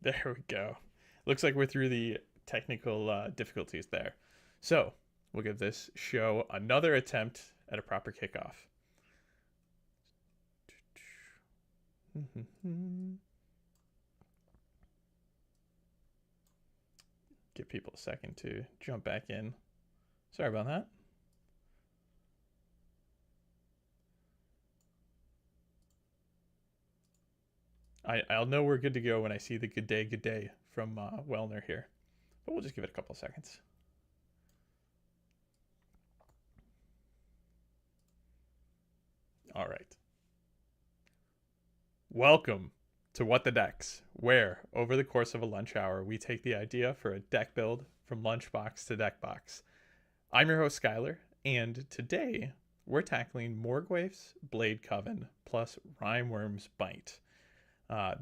There we go. Looks like we're through the technical difficulties there. So we'll give this show another attempt at a proper kickoff. Give people a second to jump back in. Sorry about that. I'll know we're good to go when I see the good day from Wellner here. But we'll just give it a couple seconds. All right. Welcome to What the Decks, where, over the course of a lunch hour, we take the idea for a deck build from Lunchbox to Deckbox. I'm your host, Skylar, and today we're tackling Morgwaeth's Blade-coven plus Rimewyrm's Bite.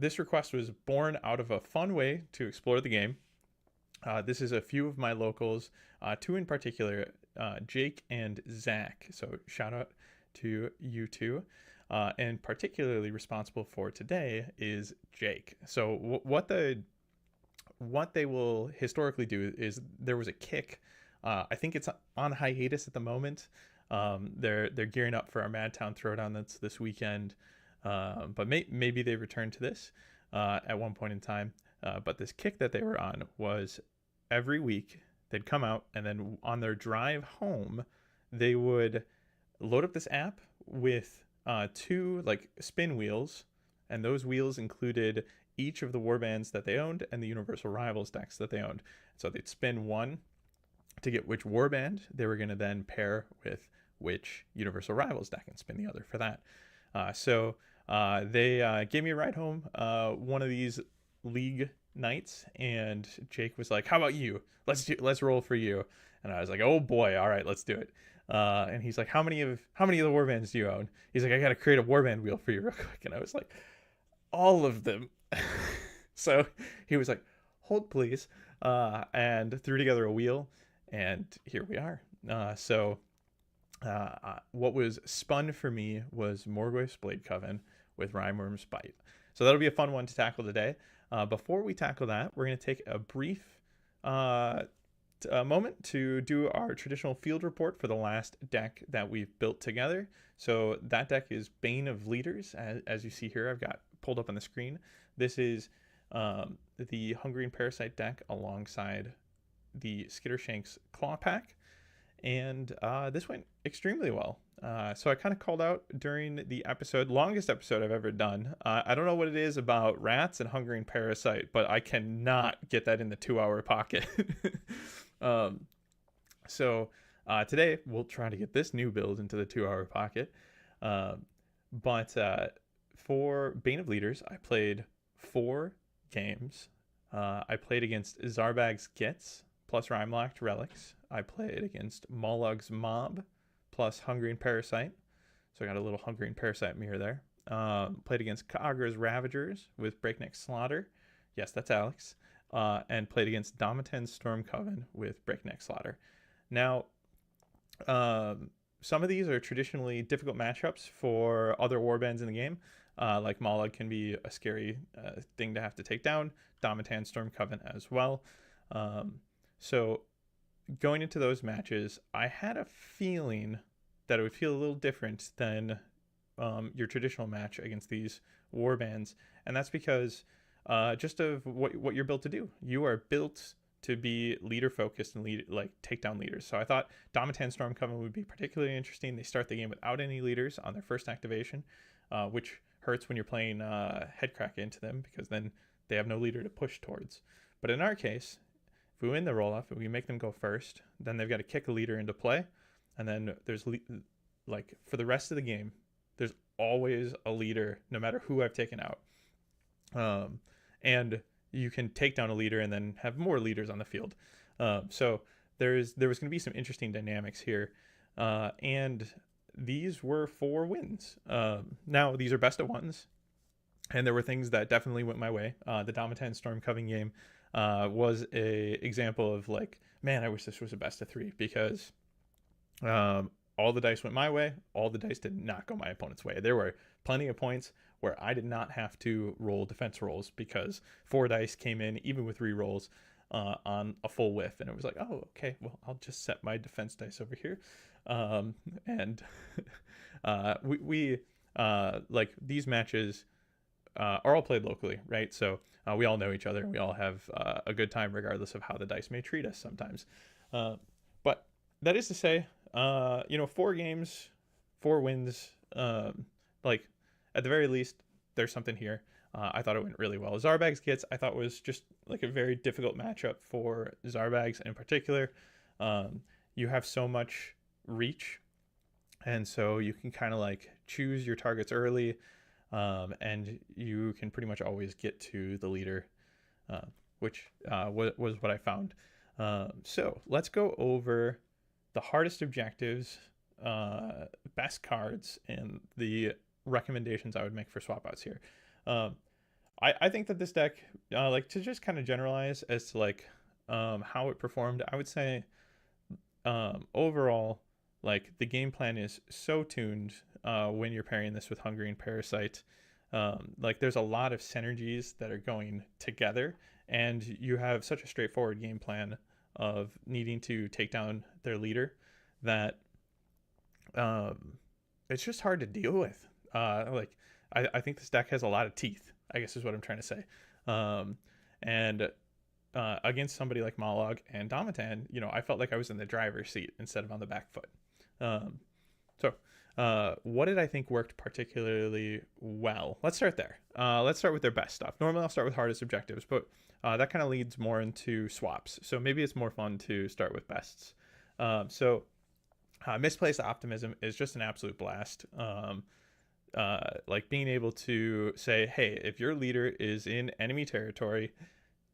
This request was born out of a fun way to explore the game. This is a few of my locals, two in particular, Jake and Zach. So shout out to you two. And particularly responsible for today is Jake. So what they will historically do is there was a kick. I think it's on hiatus at the moment. They're gearing up for our Madtown Throwdown that's this weekend. But maybe they return to this at one point in time. But this kick that they were on was every week they'd come out, and then on their drive home, they would load up this app with two like spin wheels, and those wheels included each of the warbands that they owned and the Universal Rivals decks that they owned. So they'd spin one to get which warband they were going to then pair with which Universal Rivals deck and spin the other for that. So they gave me a ride home one of these league nights, and Jake was like, "How about you? Let's roll for you." And I was like, "Oh boy, all right, let's do it." And he's like, "How many of the warbands do you own?" He's like, "I got to create a warband wheel for you real quick." And I was like, "All of them." So he was like, "Hold please," and threw together a wheel, and here we are. What was spun for me was Morgwaeth's Blade-coven with Rimewyrm's Bite. So that'll be a fun one to tackle today. Before we tackle that, we're going to take a brief moment to do our traditional field report for the last deck that we've built together. So that deck is Bane of Leaders, as you see here. I've got pulled up on the screen. This is the Hungering Parasite deck alongside the Skittershanks Claw Pack. And this went extremely well. So I kind of called out during the episode, longest episode I've ever done. I don't know what it is about rats and hungering parasite, but I cannot get that in the 2-hour pocket. So today we'll try to get this new build into the 2-hour pocket. But for Bane of Leaders, I played 4 games. I played against Zarbag's Gits plus Rylock Relics. I played against Mollug's Mob plus Hungering Parasite. So I got a little Hungering Parasite mirror there. Played against Kagra's Ravagers with Breakneck Slaughter. Yes, that's Alex. And played against Domitan's Stormcoven with Breakneck Slaughter. Now, some of these are traditionally difficult matchups for other warbands in the game. Like Mollug can be a scary thing to have to take down. Domitan Stormcoven as well. So going into those matches, I had a feeling that it would feel a little different than your traditional match against these warbands, and that's because just of what you're built to do. You are built to be leader focused and take down leaders. So I thought Domitan Stormcoven would be particularly interesting. They start the game without any leaders on their first activation, which hurts when you're playing Headcrack into them because then they have no leader to push towards. But in our case, if we win the roll-off and we make them go first, then they've got to kick a leader into play. And then there's, for the rest of the game, there's always a leader, no matter who I've taken out. And you can take down a leader and then have more leaders on the field. So there was going to be some interesting dynamics here. And these were 4 wins. Now, these are best of ones. And there were things that definitely went my way. The Domitan Stormcoven game was a example of man, I wish this was a best of 3 because all the dice went my way. All the dice did not go my opponent's way. There were plenty of points where I did not have to roll defense rolls because 4 dice came in even with re-rolls on a full whiff, and it was like, oh, okay, well, I'll just set my defense dice over here. And we like these matches are all played locally, right? So we all know each other, and we all have a good time regardless of how the dice may treat us sometimes. But that is to say, 4 games, 4 wins, like at the very least, there's something here. I thought it went really well. Zarbag's Kits, I thought was just like a very difficult matchup for Zarbags in particular. You have so much reach, and so you can kind of like choose your targets early, and you can pretty much always get to the leader, which was what I found. So let's go over the hardest objectives, best cards, and the recommendations I would make for swap outs here. I think that this deck, like to just kind of generalize as to like how it performed, I would say overall, like the game plan is so tuned when you're pairing this with Hungry and Parasite. Like there's a lot of synergies that are going together, and you have such a straightforward game plan of needing to take down their leader that it's just hard to deal with. Like I think this deck has a lot of teeth, I guess is what I'm trying to say. And against somebody like Mollog and Domatan, I felt like I was in the driver's seat instead of on the back foot. So what did I think worked particularly well? Let's start there. Let's start with their best stuff. Normally I'll start with hardest objectives, but that kind of leads more into swaps. So maybe it's more fun to start with bests. So Misplaced Optimism is just an absolute blast. Like being able to say, hey, if your leader is in enemy territory,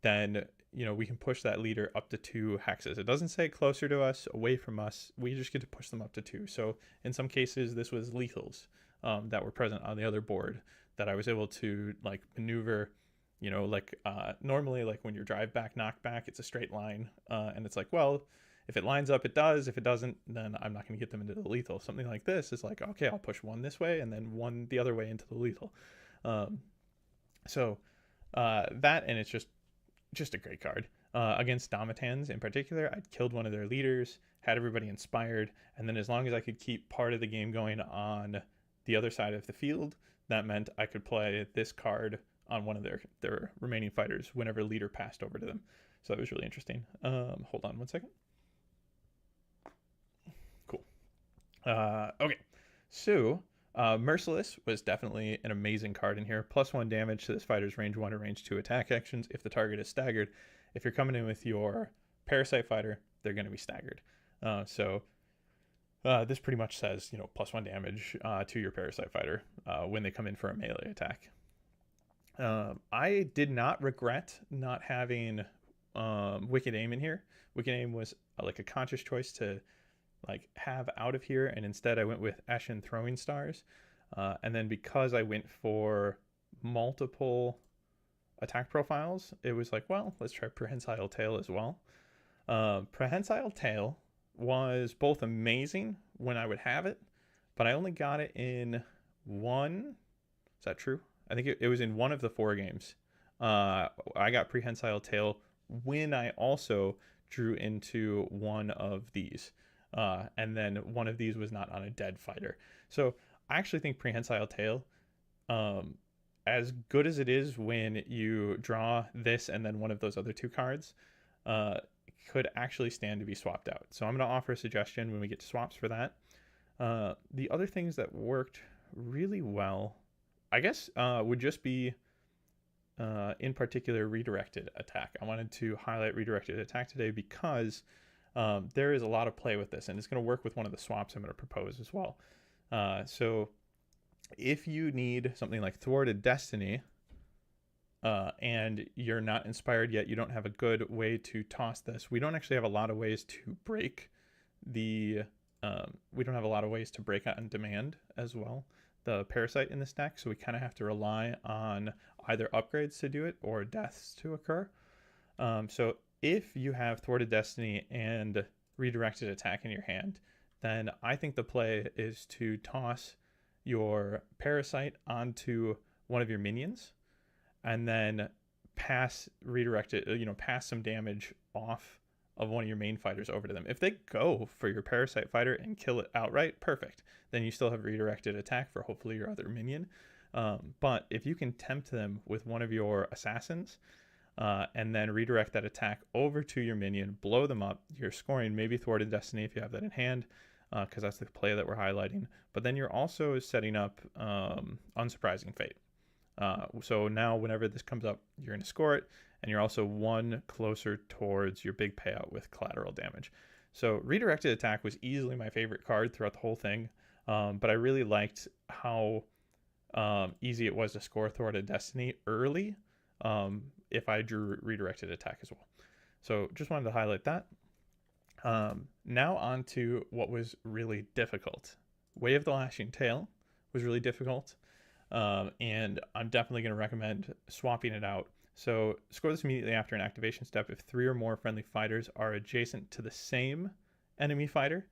then we can push that leader up to 2 hexes. It doesn't say closer to us, away from us. We just get to push them up to 2. So in some cases, this was lethals that were present on the other board that I was able to like maneuver. Normally, like when you're drive back, knock back, it's a straight line, and it's like, well, if it lines up, it does. If it doesn't, then I'm not going to get them into the lethal. Something like this is like, okay, I'll push 1 this way and then 1 the other way into the lethal. So that, and it's just a great card. Against Domatans in particular, I'd killed one of their leaders, had everybody inspired, and then as long as I could keep part of the game going on the other side of the field, that meant I could play this card on one of their remaining fighters whenever leader passed over to them. So that was really interesting. Hold on 1 second. Cool. Okay, so Merciless was definitely an amazing card in here. +1 damage to this fighter's range 1 or range 2 attack actions if the target is staggered. If you're coming in with your Parasite fighter, they're going to be staggered. So this pretty much says, +1 damage to your Parasite fighter when they come in for a melee attack. I did not regret not having Wicked Aim in here. Wicked Aim was like a conscious choice to like have out of here, and instead I went with Ashen Throwing Stars, and then because I went for multiple attack profiles, it was like, well, let's try Prehensile Tail as well. Prehensile Tail was both amazing when I would have it, but I only got it in 1. Is that true? I think it was in 1 of the 4 games. I got Prehensile Tail when I also drew into 1 of these. And then 1 of these was not on a dead fighter. So I actually think Prehensile Tail, as good as it is when you draw this and then 1 of those other 2 cards, could actually stand to be swapped out. So I'm going to offer a suggestion when we get to swaps for that. The other things that worked really well, I guess, would just be in particular redirected attack. I wanted to highlight redirected attack today because there is a lot of play with this, and it's going to work with one of the swaps I'm going to propose as well. So if you need something like Thwarted Destiny, and you're not inspired yet, you don't have a good way to toss this. We don't actually have a lot of ways to break the, we don't have a lot of ways to break on demand as well, the Parasite in this deck. So we kind of have to rely on either upgrades to do it or deaths to occur. So if you have Thwarted Destiny and Redirected Attack in your hand, then I think the play is to toss your Parasite onto one of your minions, and then redirect it, pass some damage off of one of your main fighters over to them. If they go for your parasite fighter and kill it outright, perfect. Then you still have redirected attack for hopefully your other minion. But if you can tempt them with one of your assassins, and then redirect that attack over to your minion, blow them up, you're scoring maybe Thwarted Destiny if you have that in hand, because that's the play that we're highlighting. But then you're also setting up Unsurprising Fate. So now whenever this comes up, you're going to score it, and you're also one closer towards your big payout with collateral damage. So redirected attack was easily my favorite card throughout the whole thing, but I really liked how easy it was to score Thwarted Destiny early if I drew redirected attack as well. So just wanted to highlight that. Now on to what was really difficult. Way of the Lashing Tail was really difficult, and I'm definitely going to recommend swapping it out. So score this immediately after an activation step if 3 or more friendly fighters are adjacent to the same enemy fighter.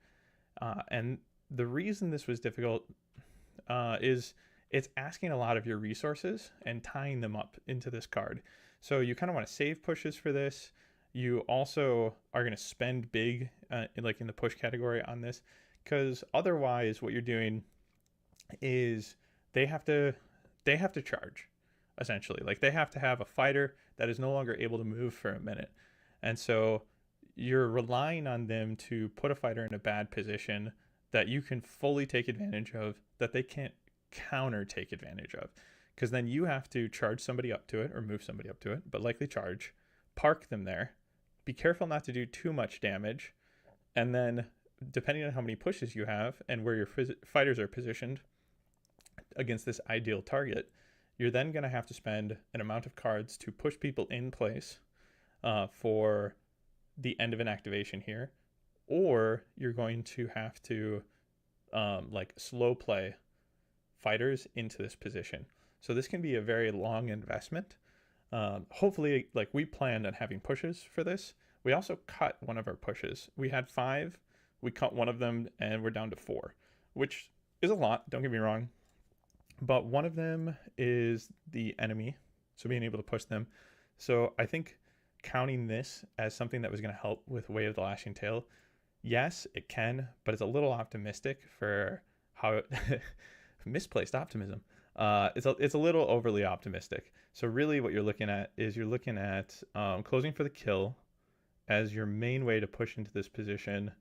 And the reason this was difficult is it's asking a lot of your resources and tying them up into this card. So you kind of want to save pushes for this. You also are going to spend big in the push category on this, because otherwise what you're doing is they have to charge, essentially. Like, they have to have a fighter that is no longer able to move for a minute. And so you're relying on them to put a fighter in a bad position that you can fully take advantage of, that they can't counter take advantage of, because then you have to charge somebody up to it or move somebody up to it, but likely charge, park them there, be careful not to do too much damage, and then depending on how many pushes you have and where your fighters are positioned against this ideal target, you're then going to have to spend an amount of cards to push people in place for the end of an activation here, or you're going to have to slow play fighters into this position. So this can be a very long investment. Hopefully, we planned on having pushes for this. We also cut one of our pushes. We had 5, we cut one of them, and we're down to 4, which is a lot, don't get me wrong. But one of them is the enemy, so being able to push them. So I think counting this as something that was going to help with Way of the Lashing Tail, yes, it can, but it's a little optimistic for how misplaced optimism. It's a little overly optimistic. So really what you're looking at is closing for the kill as your main way to push into this position,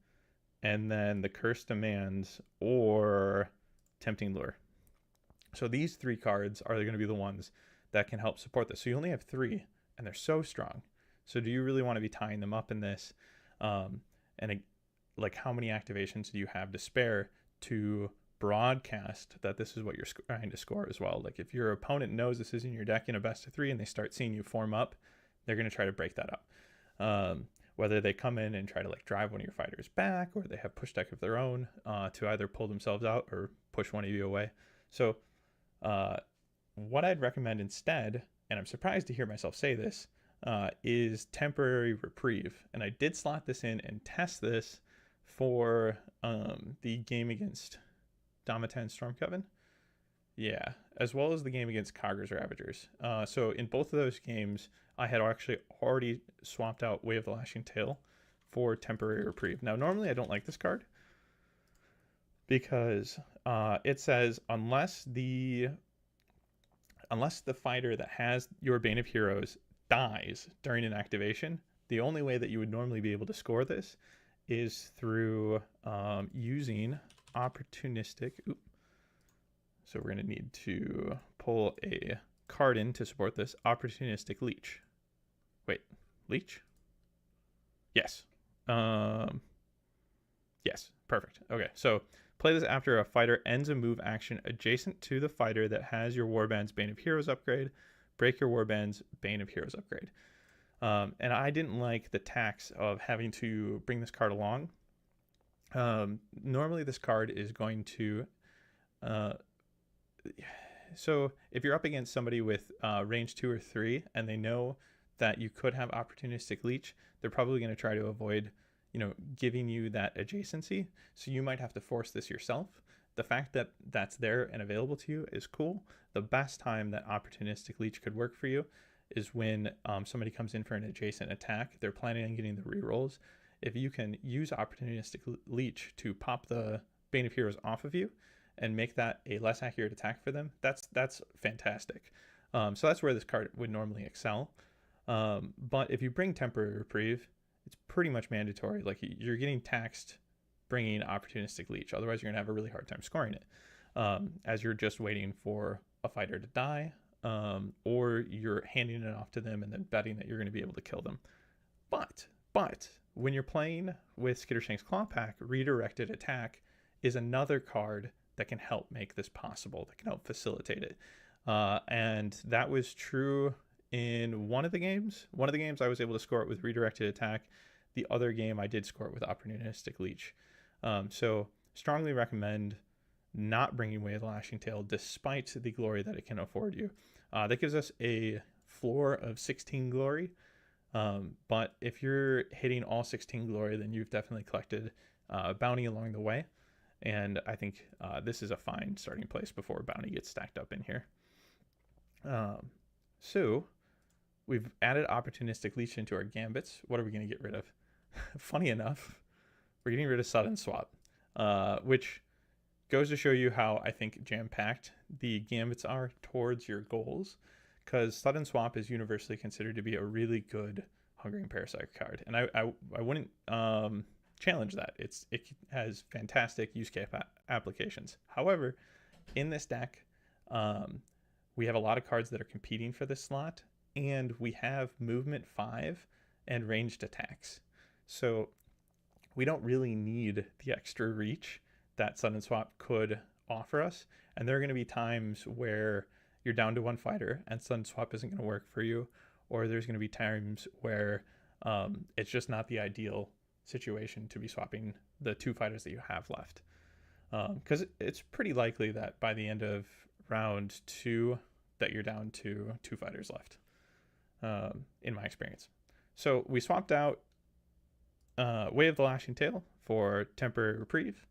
and then the Curse Demands or Tempting Lure. So these 3 cards are going to be the ones that can help support this. So you only have 3, and they're so strong. So do you really want to be tying them up in this? How many activations do you have to spare to broadcast that this is what you're trying to score as well? Like, if your opponent knows this is in your deck in a best of 3 and they start seeing you form up, they're going to try to break that up. Whether they come in and try to drive one of your fighters back, or they have push deck of their own to either pull themselves out or push one of you away. So what I'd recommend instead, and I'm surprised to hear myself say this, is temporary reprieve. And I did slot this in and test this for the game against Domatan Stormcoven. Yeah, as well as the game against Kagur's Ravagers. So in both of those games, I had actually already swapped out Way of the Lashing Tail for temporary reprieve. Now, normally I don't like this card because it says unless the fighter that has your Bane of Heroes dies during an activation, the only way that you would normally be able to score this is through using opportunistic. So we're going to need to pull a card in to support this. Opportunistic Leech. Wait, Leech? Yes. Yes, perfect. Okay, so play this after a fighter ends a move action adjacent to the fighter that has your Warband's Bane of Heroes upgrade. Break your Warband's Bane of Heroes upgrade. And I didn't like the tax of having to bring this card along. Normally this card is going to... so if you're up against somebody with range 2 or 3 and they know that you could have opportunistic leech, they're probably going to try to avoid giving you that adjacency. So you might have to force this yourself, the fact that that's there and available to you is cool. The best time that Opportunistic Leech could work for you is when somebody comes in for an adjacent attack. They're planning on getting the rerolls. If you can use Opportunistic Leech to pop the Bane of Heroes off of you and make that a less accurate attack for them, that's fantastic. So that's where this card would normally excel. But if you bring Temporary Reprieve, it's pretty much mandatory. Like, you're getting taxed bringing Opportunistic Leech. Otherwise, you're going to have a really hard time scoring it, as you're just waiting for a fighter to die, or you're handing it off to them and then betting that you're going to be able to kill them. But when you're playing with Skittershank's Claw Pack, Redirected Attack is another card that can help make this possible, that can help facilitate it. And that was true in one of the games. One of the games I was able to score it with Redirected Attack. The other game I did score it with Opportunistic Leech. So strongly recommend not bringing away the Lashing Tail despite the glory that it can afford you. That gives us a floor of 16 glory. But if you're hitting all 16 glory, then you've definitely collected bounty along the way. And I think this is a fine starting place before bounty gets stacked up in here. So we've added Opportunistic Leech into our gambits. What are we going to get rid of? Funny enough, we're getting rid of Sudden Swap, which goes to show you how I think jam-packed the gambits are towards your goals, because Sudden Swap is universally considered to be a really good Hungering Parasite card, and I wouldn't challenge that. It has fantastic use case applications. However, in this deck, we have a lot of cards that are competing for this slot, and we have movement 5 and ranged attacks. So we don't really need the extra reach that Sudden Swap could offer us. And there are going to be times where you're down to one fighter and Sudden Swap isn't going to work for you, or there's going to be times where it's just not the ideal situation to be swapping the 2 fighters that you have left. Because it's pretty likely that by the end of round 2 that you're down to 2 fighters left, in my experience. So we swapped out Way of the Lashing Tail for Temporary Reprieve,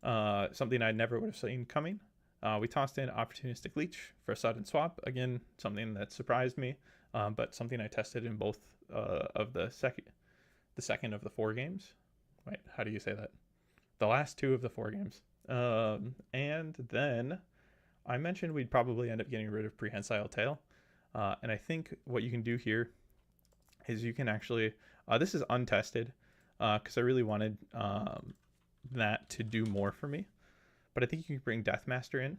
something I never would have seen coming. We tossed in Opportunistic Leech for a Sudden Swap, again something that surprised me, but something I tested in both of the second of the 4 games. Wait, how do you say that? The last 2 of the 4 games. And then I mentioned we'd probably end up getting rid of Prehensile Tail, and I think what you can do here is you can actually, this is untested, because I really wanted that to do more for me, but I think you can bring Deathmaster in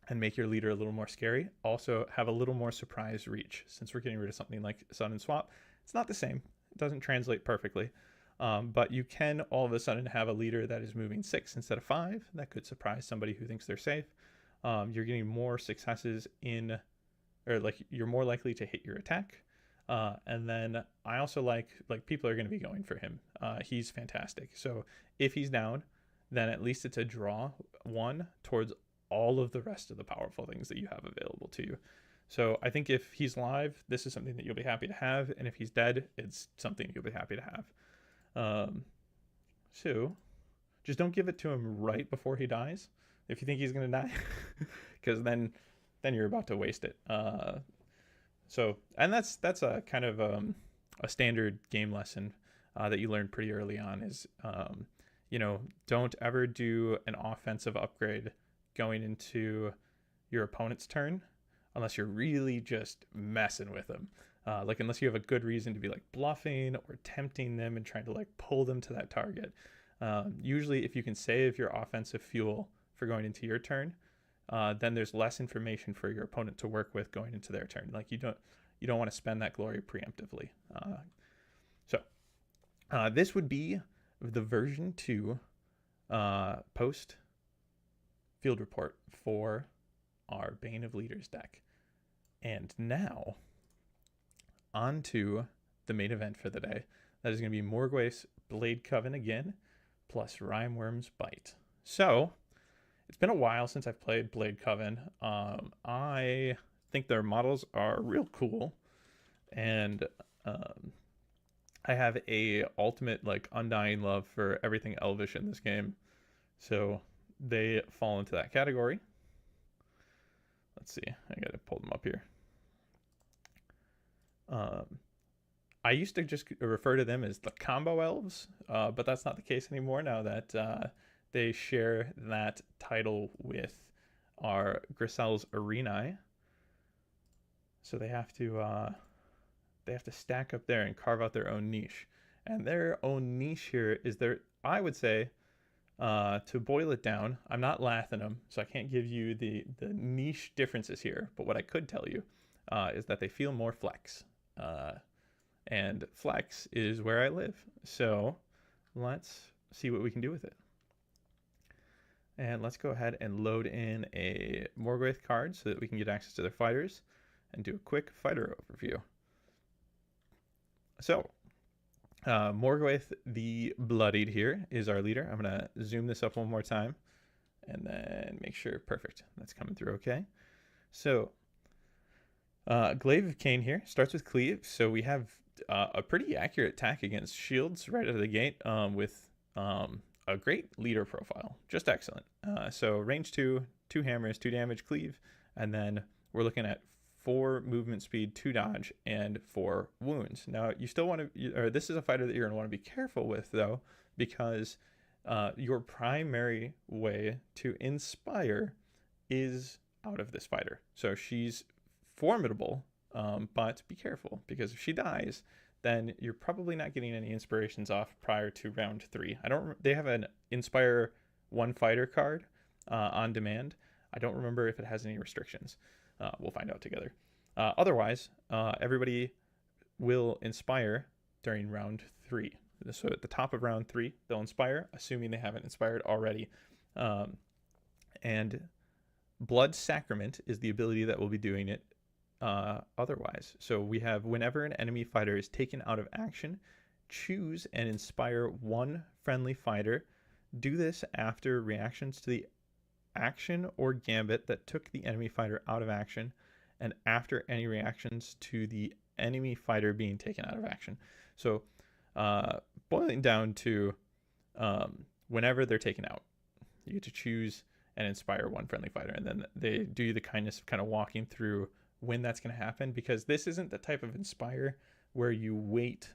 and make your leader a little more scary. Also have a little more surprise reach, since we're getting rid of something like Sudden Swap. It's not the same, it doesn't translate perfectly, but you can all of a sudden have a leader that is moving 6 instead of 5. That could surprise somebody who thinks they're safe. You're getting more successes in, or like you're more likely to hit your attack. And then I also like people are going to be going for him. He's fantastic. So if he's down, then at least it's a draw 1 towards all of the rest of the powerful things that you have available to you. So I think if he's live, this is something that you'll be happy to have. And if he's dead, it's something you'll be happy to have. So just don't give it to him right before he dies if you think he's going to die, because then you're about to waste it. So, and that's a kind of a standard game lesson that you learn pretty early on is, don't ever do an offensive upgrade going into your opponent's turn unless you're really just messing with them. Unless you have a good reason to be like bluffing or tempting them and trying to like pull them to that target. Usually if you can save your offensive fuel for going into your turn, then there's less information for your opponent to work with going into their turn. Like you don't want to spend that glory preemptively. So this would be the version 2 post field report for our Bane of Leaders deck. And now on to the main event for the day. That is going to be Morgwaeth's Blade-coven again, plus Rimewyrm's Bite. So it's been a while since I've played Blade-coven. I think their models are real cool, and I have a ultimate like undying love for everything Elvish in this game. So they fall into that category. Let's see. I got to pull them up here. I used to just refer to them as the combo elves, but that's not the case anymore now that they share that title with our Grisel's Arenae. So they have to stack up there and carve out their own niche. And their own niche here is I would say, to boil it down, I'm not laughing them, so I can't give you the niche differences here. But what I could tell you is that they feel more flex. And flex is where I live. So let's see what we can do with it. And let's go ahead and load in a Morgwaeth card so that we can get access to their fighters and do a quick fighter overview. So Morgwaeth the Bloodied here is our leader. I'm going to zoom this up one more time and then make sure, perfect, that's coming through okay. So Glaive of Cain here starts with Cleave, so we have a pretty accurate attack against shields right out of the gate with a great leader profile, just excellent. So range 2, 2 hammers, 2 damage, Cleave, and then we're looking at 4 movement speed, 2 dodge, and 4 wounds. Now you still want to, or this is a fighter that you're going to want to be careful with though, because your primary way to inspire is out of this fighter. So she's formidable, but be careful, because if she dies, then you're probably not getting any inspirations off prior to round 3. They have an inspire 1 fighter card on demand. I don't remember if it has any restrictions. We'll find out together. Otherwise, everybody will inspire during round 3. So at the top of round 3, they'll inspire, assuming they haven't inspired already. And Blood Sacrament is the ability that will be doing it otherwise. So we have, whenever an enemy fighter is taken out of action, choose and inspire 1 friendly fighter. Do this after reactions to the action or gambit that took the enemy fighter out of action, and after any reactions to the enemy fighter being taken out of action. So boiling down to whenever they're taken out, you get to choose and inspire 1 friendly fighter, and then they do you the kindness of kind of walking through when that's going to happen, because this isn't the type of inspire where you wait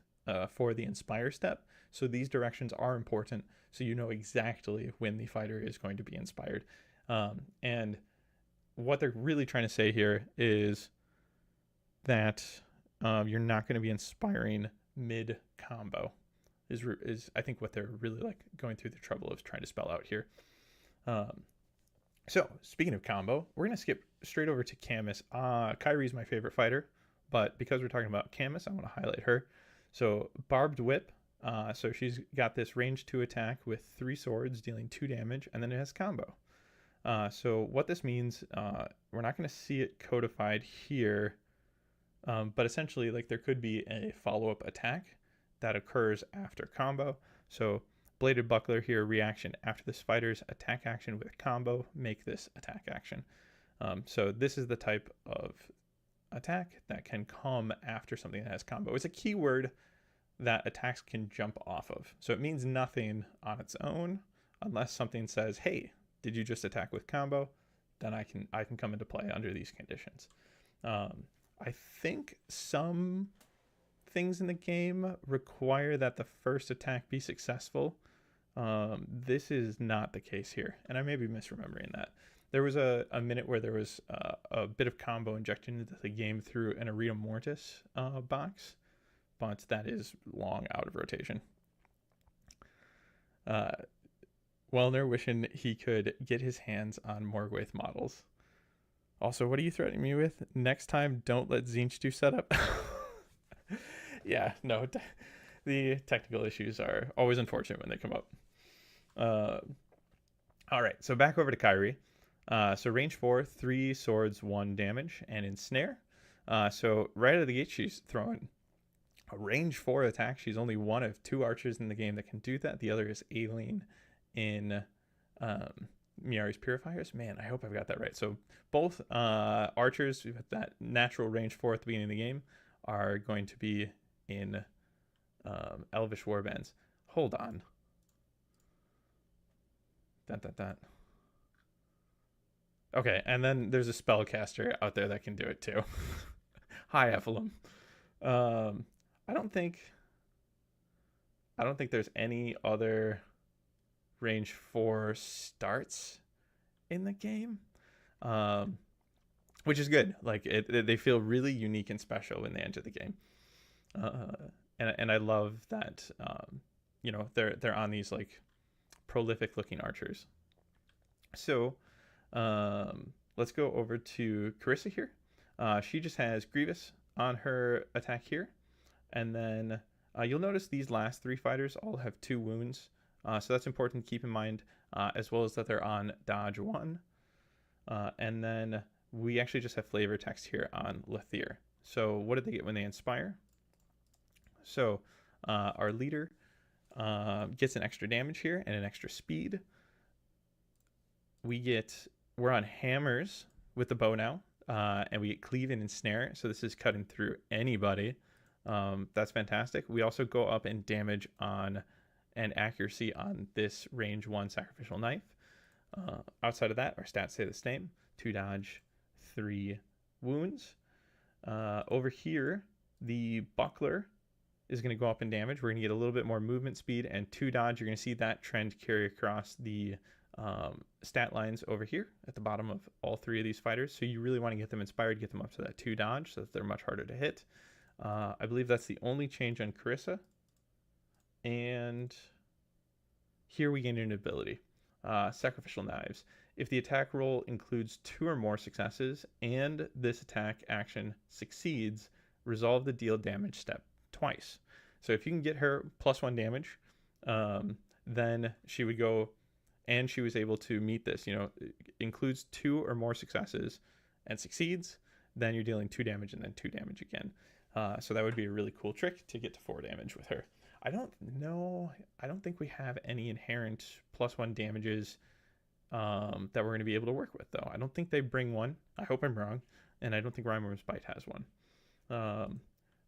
for the inspire step. So these directions are important, so you know exactly when the fighter is going to be inspired. And what they're really trying to say here is that you're not going to be inspiring mid combo is I think what they're really like going through the trouble of trying to spell out here. So speaking of combo, we're going to skip straight over to Camus. Kairi is my favorite fighter, but because we're talking about Camus, I want to highlight her. So Barbed Whip. So she's got this range 2 attack with 3 swords dealing 2 damage, and then it has combo. So what this means, we're not going to see it codified here, but essentially, like, there could be a follow-up attack that occurs after combo. So Bladed Buckler here, reaction after this fighter's attack action with combo, make this attack action. So this is the type of attack that can come after something that has combo. It's a keyword that attacks can jump off of. So it means nothing on its own unless something says, hey, did you just attack with combo? Then I can come into play under these conditions. I think some things in the game require that the first attack be successful. This is not the case here, and I may be misremembering that. There was a minute where there was a bit of combo injected into the game through an Arena Mortis box, but that is long out of rotation. Wellner wishing he could get his hands on Morgwaeth models. Also, what are you threatening me with? Next time, don't let Tzeentch do setup. Yeah, no, the technical issues are always unfortunate when they come up. All right, so back over to Kairi. So range 4, 3 swords, 1 damage, and ensnare. So right out of the gate, she's throwing a range 4 attack. She's only one of 2 archers in the game that can do that. The other is Aileen in Miari's Purifiers. Man, I hope I've got that right. So both archers with that natural range 4 at the beginning of the game are going to be in Elvish Warbands. Hold on. Okay, and then there's a spellcaster out there that can do it too. Hi, Ephelum. Um, I don't think I don't think there's any other range 4 starts in the game, um, which is good. Like they feel really unique and special when they enter the game, uh, and I love that. They're on these like prolific looking archers. So let's go over to Carissa here. She just has Grievous on her attack here, and then you'll notice these last 3 fighters all have 2 wounds, so that's important to keep in mind, as well as that they're on dodge 1. And then we actually just have flavor text here on Lethier. So what did they get when they inspire? So our leader gets an extra damage here and an extra speed. We're on hammers with the bow now, and we get cleave and ensnare. So this is cutting through anybody. That's fantastic. We also go up in damage on and accuracy on this range 1 sacrificial knife. Outside of that, our stats stay the same: 2 dodge, 3 wounds. Over here, the buckler is going to go up in damage. We're going to get a little bit more movement speed and 2 dodge. You're going to see that trend carry across the stat lines over here at the bottom of all 3 of these fighters. So you really want to get them inspired, get them up to that 2 dodge so that they're much harder to hit. I believe that's the only change on Carissa. And here we gain an ability. Sacrificial Knives. If the attack roll includes 2 or more successes and this attack action succeeds, resolve the deal damage step twice. So if you can get her +1 damage, then she would go, and she was able to meet this, includes 2 or more successes and succeeds, then you're dealing 2 damage and then 2 damage again. So that would be a really cool trick to get to 4 damage with her. I don't think we have any inherent +1 damages that we're going to be able to work with, though. I don't think they bring one. I hope I'm wrong. And I don't think Rimewyrm's Bite has one.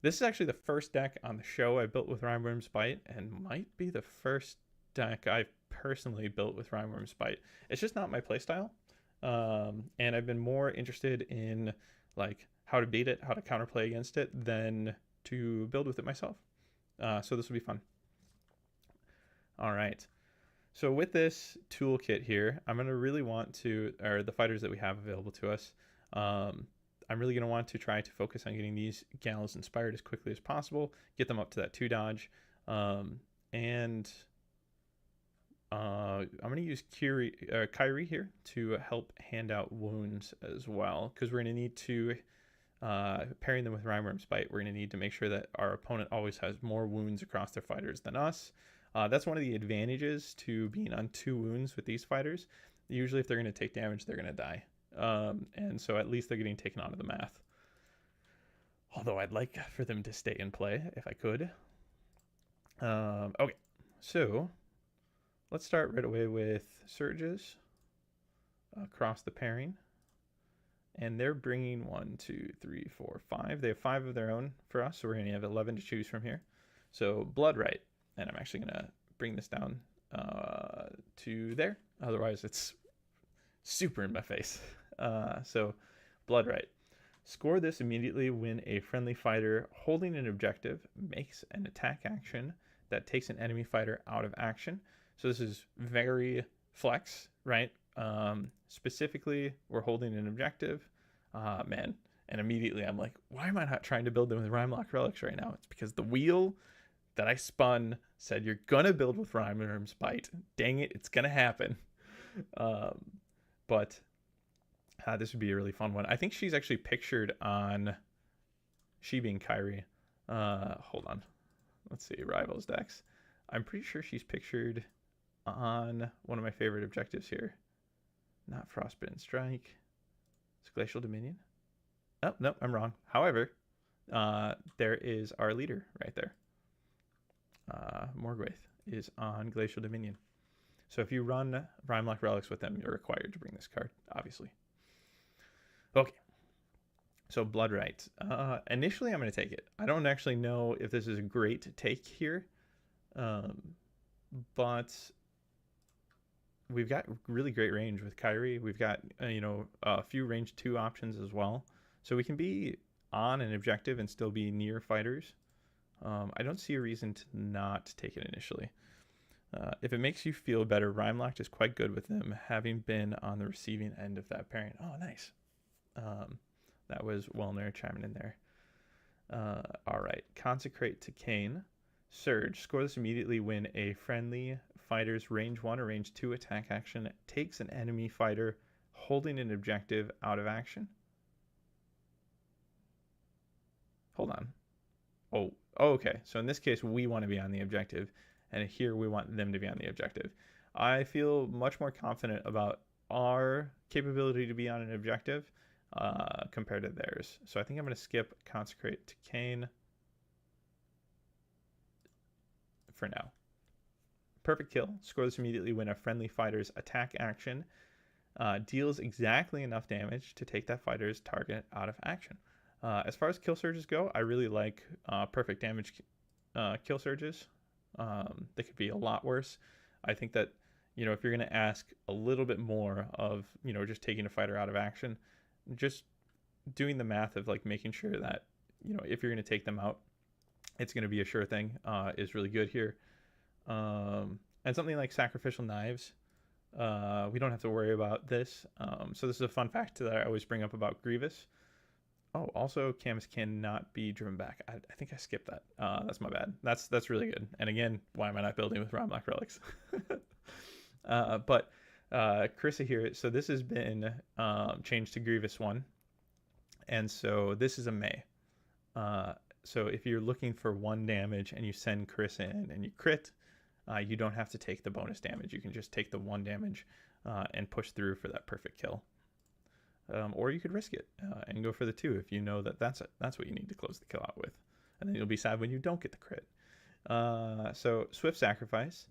This is actually the first deck on the show I built with Rimewyrm's Bite, and might be the first deck I've personally built with Rimewyrm's Bite. It's just not my playstyle. And I've been more interested in like how to beat it, how to counterplay against it, than to build with it myself. So this will be fun. All right. So with this toolkit here, I'm going to really want to, or the fighters that we have available to us, I'm really going to want to try to focus on getting these gals inspired as quickly as possible, get them up to that 2 dodge, and I'm going to use Kyrie here to help hand out wounds as well, because we're going to need to, pairing them with Rimewyrm's Bite, we're going to need to make sure that our opponent always has more wounds across their fighters than us. That's one of the advantages to being on 2 wounds with these fighters. Usually if they're going to take damage, they're going to die. And so at least they're getting taken out of the math. Although I'd like for them to stay in play if I could. Okay, so let's start right away with Surges across the pairing. And they're bringing 1, 2, 3, 4, 5. They have 5 of their own for us, so we're going to have 11 to choose from here. So Bloodright, and I'm actually going to bring this down to there. Otherwise, it's super in my face. So Bloodright. Score this immediately when a friendly fighter holding an objective makes an attack action that takes an enemy fighter out of action. So this is very flex, right? Specifically, we're holding an objective. Man. And immediately I'm like, why am I not trying to build them with Rylock Relics right now? It's because the wheel that I spun said you're going to build with Rimewyrm's Bite. Dang it, it's going to happen. But this would be a really fun one. I think she's actually pictured on, she being Kyrie. Hold on. Let's see, Rivals decks. I'm pretty sure she's pictured on one of my favorite objectives here. Not Frostbitten Strike. It's Glacial Dominion. Oh, no, I'm wrong. However, there is our leader right there. Morgwaeth is on Glacial Dominion. So if you run Rylock Relics with them, you're required to bring this card, obviously. Okay. So Bloodright. Initially, I'm going to take it. I don't actually know if this is a great take here. But we've got really great range with Kyrie. We've got a few range 2 options as well, so we can be on an objective and still be near fighters. I don't see a reason to not take it initially. If it makes you feel better, Rylock is quite good with them, having been on the receiving end of that pairing. Oh, nice. That was Wellner chiming in there. All right, Consecrate to Kane. Surge. Score this immediately when a friendly fighter's range 1 or range 2 attack action takes an enemy fighter holding an objective out of action. Hold on. Oh, okay. So in this case, we want to be on the objective, and here we want them to be on the objective. I feel much more confident about our capability to be on an objective compared to theirs. So I think I'm going to skip Consecrate to Kane for now. Perfect kill. Score this immediately when a friendly fighter's attack action deals exactly enough damage to take that fighter's target out of action. As far as kill surges go, I really like perfect damage kill surges. They could be a lot worse. I think that, if you're going to ask a little bit more of, just taking a fighter out of action, just doing the math of like making sure that, if you're going to take them out, it's going to be a sure thing is really good here. And something like Sacrificial Knives, we don't have to worry about this. So this is a fun fact that I always bring up about Grievous. Oh, also Camus cannot be driven back. I think I skipped that. That's my bad. That's really good. And again, why am I not building with Rylock Relics? But Carissa here, so this has been changed to Grievous 1. And so this is a May. So if you're looking for 1 damage and you send Carissa in and you crit, you don't have to take the bonus damage. You can just take the 1 damage and push through for that perfect kill. Or you could risk it and go for the 2 if you know that that's what you need to close the kill out with. And then you'll be sad when you don't get the crit. So Swift Sacrifice.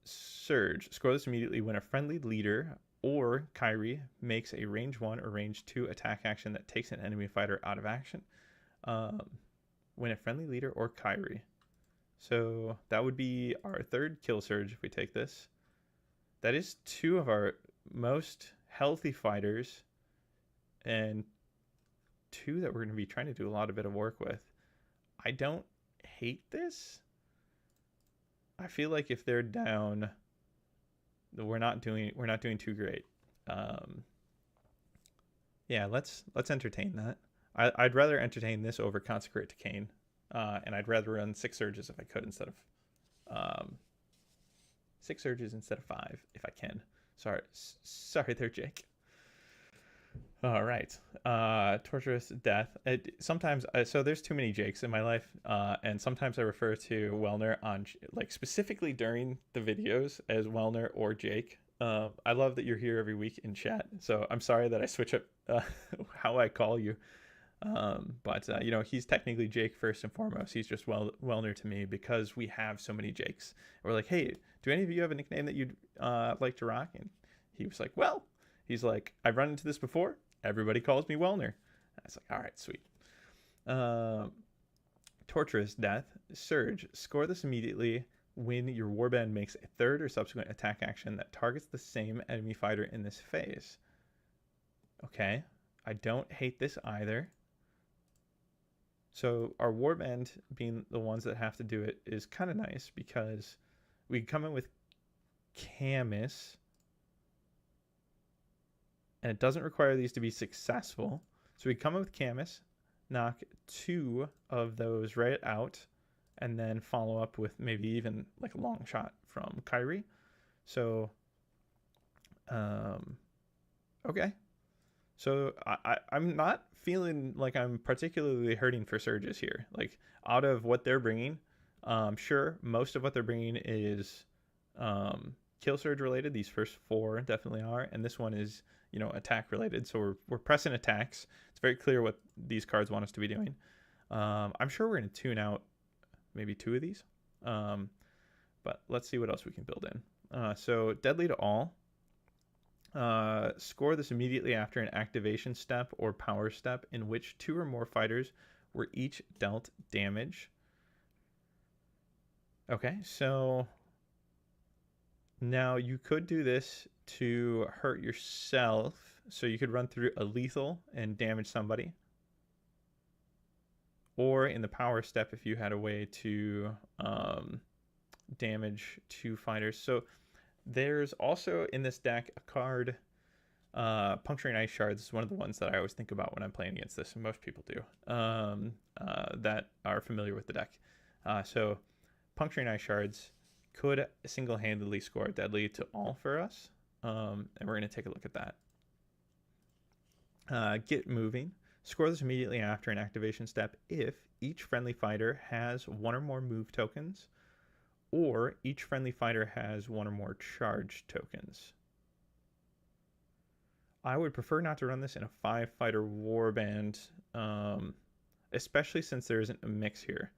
Surge. Score this immediately when a friendly leader or Kyrie makes a range 1 or range 2 attack action that takes an enemy fighter out of action. When a friendly leader or Kyrie. So that would be our 3rd kill surge if we take this. That is 2 of our most healthy fighters and 2 that we're going to be trying to do a lot of bit of work with. I don't hate this. I feel like if they're down, we're not doing too great. Yeah, let's entertain that. I'd rather entertain this over Consecrate to Kane, and I'd rather run 6 surges if I could instead of 6 surges instead of 5 if I can. Sorry there, Jake. All right. Torturous Death. Sometimes, so there's too many Jakes in my life, and sometimes I refer to Wellner on, like, specifically during the videos as Wellner or Jake. I love that you're here every week in chat, so I'm sorry that I switch up how I call you. But he's technically Jake first and foremost. He's just Wellner to me because we have so many Jakes. We're like, hey, do any of you have a nickname that you'd like to rock? And he was like, well, I've run into this before. Everybody calls me Wellner. I was like, all right, sweet. Torturous Death. Surge. Score this immediately when your warband makes a 3rd or subsequent attack action that targets the same enemy fighter in this phase. Okay. I don't hate this either. So our warband being the ones that have to do it is kind of nice because we come in with Camus, and it doesn't require these to be successful. So we come in with Camus, knock 2 of those right out, and then follow up with maybe even like a long shot from Kyrie. So, okay. So I'm not feeling like I'm particularly hurting for surges here. Like, out of what they're bringing, sure, most of what they're bringing is kill surge related. These first 4 definitely are, and this one is attack related. So we're pressing attacks. It's very clear what these cards want us to be doing. I'm sure we're going to tune out maybe 2 of these, but let's see what else we can build in. So Deadly to All. Score this immediately after an activation step or power step in which 2 or more fighters were each dealt damage. Okay, so Now, you could do this to hurt yourself, so you could run through a lethal and damage somebody. Or in the power step, if you had a way to damage 2 fighters. So there's also in this deck a card, Puncturing Ice Shards is one of the ones that I always think about when I'm playing against this, and most people do, that are familiar with the deck. So Puncturing Ice Shards could single-handedly score deadly to all for us, and we're going to take a look at that. Get Moving. Score this immediately after an activation step if each friendly fighter has 1 or more move tokens, or each friendly fighter has 1 or more charge tokens. I would prefer not to run this in a 5-fighter warband, especially since there isn't a mix here.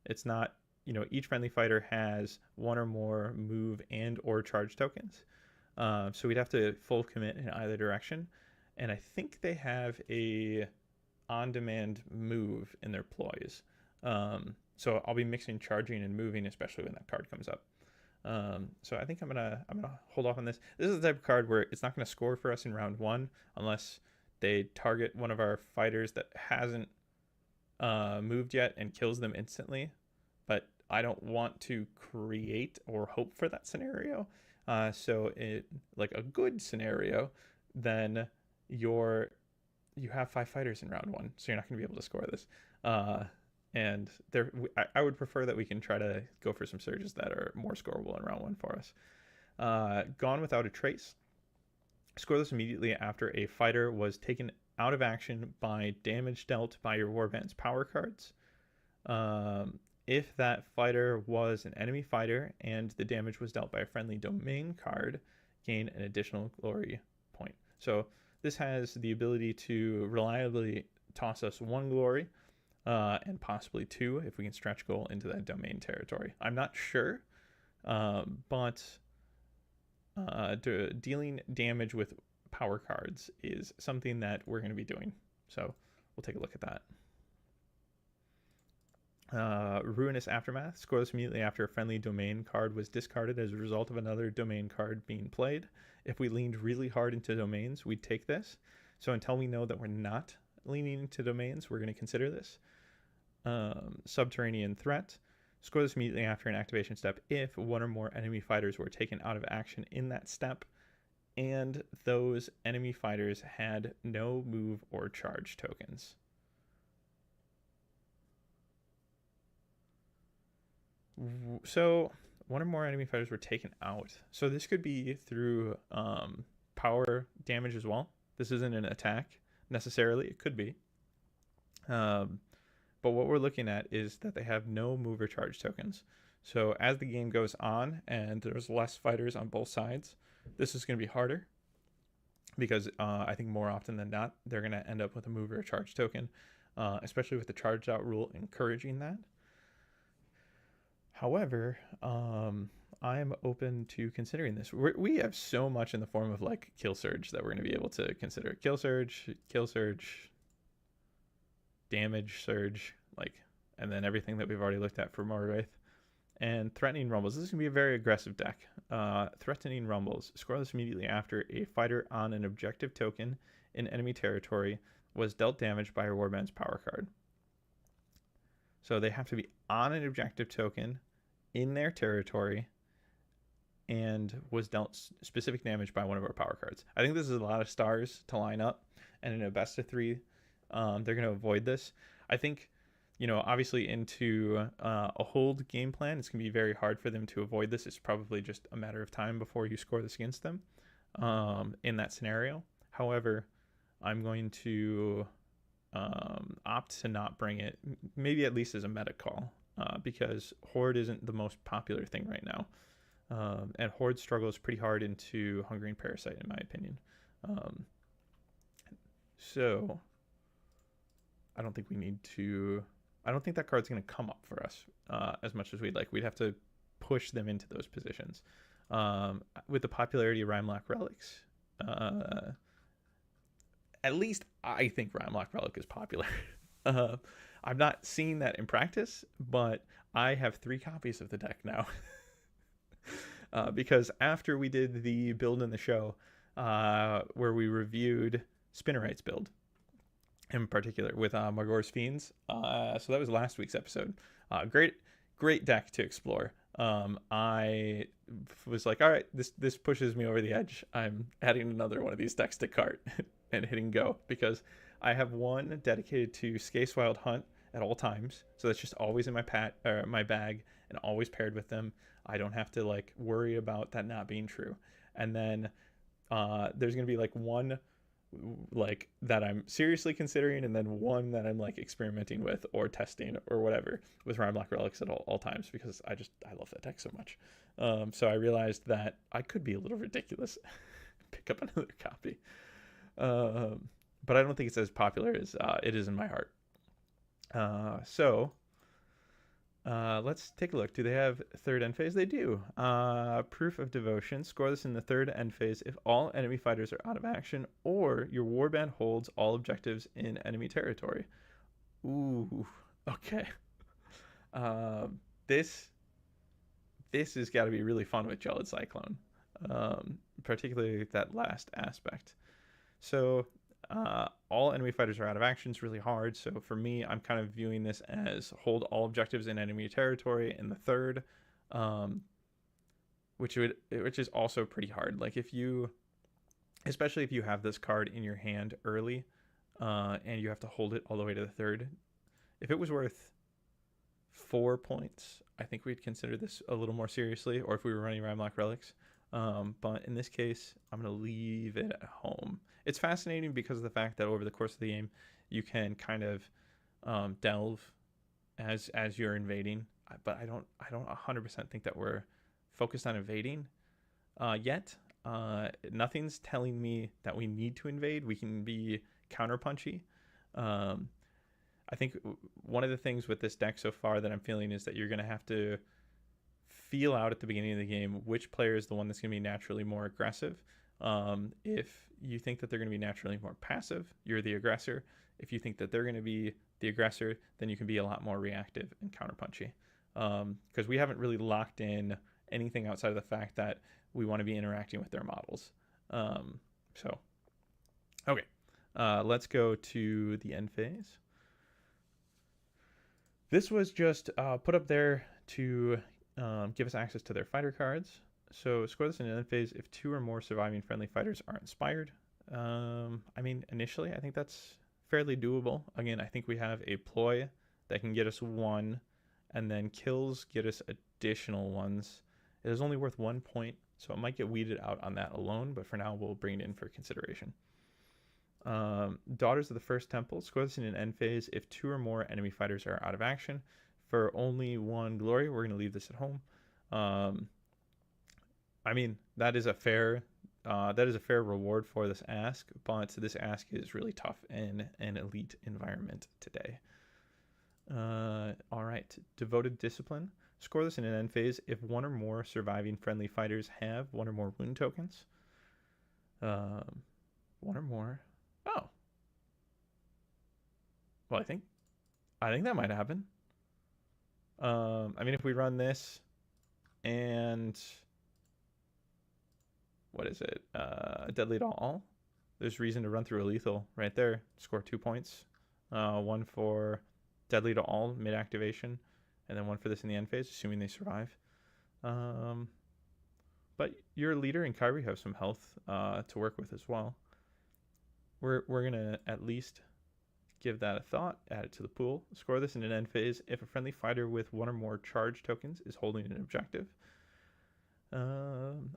It's not, each friendly fighter has 1 or more move and or charge tokens. So we'd have to full commit in either direction. And I think they have a on-demand move in their ploys. So I'll be mixing charging and moving, especially when that card comes up. So I think I'm gonna hold off on this. This is the type of card where it's not gonna score for us in round 1 unless they target one of our fighters that hasn't moved yet and kills them instantly. But I don't want to create or hope for that scenario. So it, like a good scenario, then you have 5 fighters in round 1, so you're not gonna be able to score this. And I would prefer that we can try to go for some surges that are more scoreable in round 1 for us. Gone Without a Trace. Score this immediately after a fighter was taken out of action by damage dealt by your warband's power cards. If that fighter was an enemy fighter and the damage was dealt by a friendly domain card, gain an additional glory point. So this has the ability to reliably toss us 1 glory, and possibly 2 if we can stretch goal into that domain territory. I'm not sure, but dealing damage with power cards is something that we're going to be doing. So we'll take a look at that. Ruinous Aftermath. Score this immediately after a friendly domain card was discarded as a result of another domain card being played. If we leaned really hard into domains, we'd take this. So until we know that we're not leaning into domains, we're going to consider this. Subterranean Threat. Score this immediately after an activation step if 1 or more enemy fighters were taken out of action in that step, and those enemy fighters had no move or charge tokens. So 1 or more enemy fighters were taken out. So this could be through power damage as well. This isn't an attack necessarily. It could be. But what we're looking at is that they have no move or charge tokens. So as the game goes on and there's less fighters on both sides, this is going to be harder because I think more often than not, they're going to end up with a move or a charge token, especially with the charged out rule encouraging that. However, I'm open to considering this. We have so much in the form of like kill surge that we're going to be able to consider. Kill surge, damage surge, and then everything that we've already looked at for Morgwaeth. And Threatening Rumbles. This is going to be a very aggressive deck. Threatening Rumbles. Score this immediately after a fighter on an objective token in enemy territory was dealt damage by a warband's power card. So they have to be on an objective token in their territory and was dealt specific damage by one of our power cards. I think this is a lot of stars to line up, and in a best of 3, they're going to avoid this. I think, obviously into a hold game plan, it's going to be very hard for them to avoid this. It's probably just a matter of time before you score this against them in that scenario. However, I'm going to opt to not bring it, maybe at least as a meta call, because Horde isn't the most popular thing right now. And Horde struggles pretty hard into Hungering Parasite, in my opinion. So I don't think we need to... I don't think that card's going to come up for us as much as we'd like. We'd have to push them into those positions. With the popularity of Rylock Relics, at least I think Rylock Relic is popular. I'm not seeing that in practice, but I have 3 copies of the deck now. because after we did the build in the show, where we reviewed Spinnerite's build in particular with Margor's Fiends, so that was last week's episode. Great deck to explore. I was like, all right, this pushes me over the edge. I'm adding another one of these decks to cart and hitting go, because I have one dedicated to Skacewild Hunt at all times, so that's just always in my bag and always paired with them. I don't have to like worry about that not being true. And then there's gonna be like one like that I'm seriously considering, and then one that I'm like experimenting with or testing or whatever with Rylock Relics at all times, because I love that deck so much. So I realized that I could be a little ridiculous, pick up another copy. But I don't think it's as popular as it is in my heart. So let's take a look. Do they have third end phase? They do. Proof of Devotion. Score this in the third end phase if all enemy fighters are out of action or your warband holds all objectives in enemy territory. Ooh, okay. This has got to be really fun with Gelid Cyclone, particularly that last aspect. So all enemy fighters are out of action is really hard. So for me, I'm kind of viewing this as hold all objectives in enemy territory in the third, which is also pretty hard. Like especially if you have this card in your hand early, and you have to hold it all the way to the third. If it was worth 4 points, I think we'd consider this a little more seriously, or if we were running Rimewyrm Relics. But in this case, I'm going to leave it at home. It's fascinating because of the fact that over the course of the game, you can kind of delve as you're invading. But I don't 100% think that we're focused on invading yet. Nothing's telling me that we need to invade. We can be counterpunchy. I think one of the things with this deck so far that I'm feeling is that you're going to have to feel out at the beginning of the game which player is the one that's going to be naturally more aggressive. If you think that they're going to be naturally more passive, you're the aggressor. If you think that they're going to be the aggressor, then you can be a lot more reactive and counterpunchy. Because we haven't really locked in anything outside of the fact that we want to be interacting with their models. Okay. Let's go to the end phase. This was just put up there to give us access to their fighter cards. So score this in an end phase if 2 or more surviving friendly fighters are inspired. I mean, initially, I think that's fairly doable. Again, I think we have a ploy that can get us 1, and then kills get us additional ones. It is only worth 1 point, so it might get weeded out on that alone, but for now, we'll bring it in for consideration. Daughters of the First Temple. Score this in an end phase if 2 or more enemy fighters are out of action. For only 1 glory, we're going to leave this at home. I mean, that is a fair reward for this ask, but this ask is really tough in an elite environment today. All right, Devoted Discipline. Score this in an end phase if 1 or more surviving friendly fighters have 1 or more wound tokens. 1 or more. Oh. Well, I think that might happen. I mean, if we run this and what is it? Deadly to all. There's reason to run through a lethal right there. Score 2 points. 1 for deadly to all mid activation, and then 1 for this in the end phase, assuming they survive. But your leader and Kyrie have some health to work with as well. We're gonna at least give that a thought, add it to the pool. Score this in an end phase if a friendly fighter with 1 or more charge tokens is holding an objective.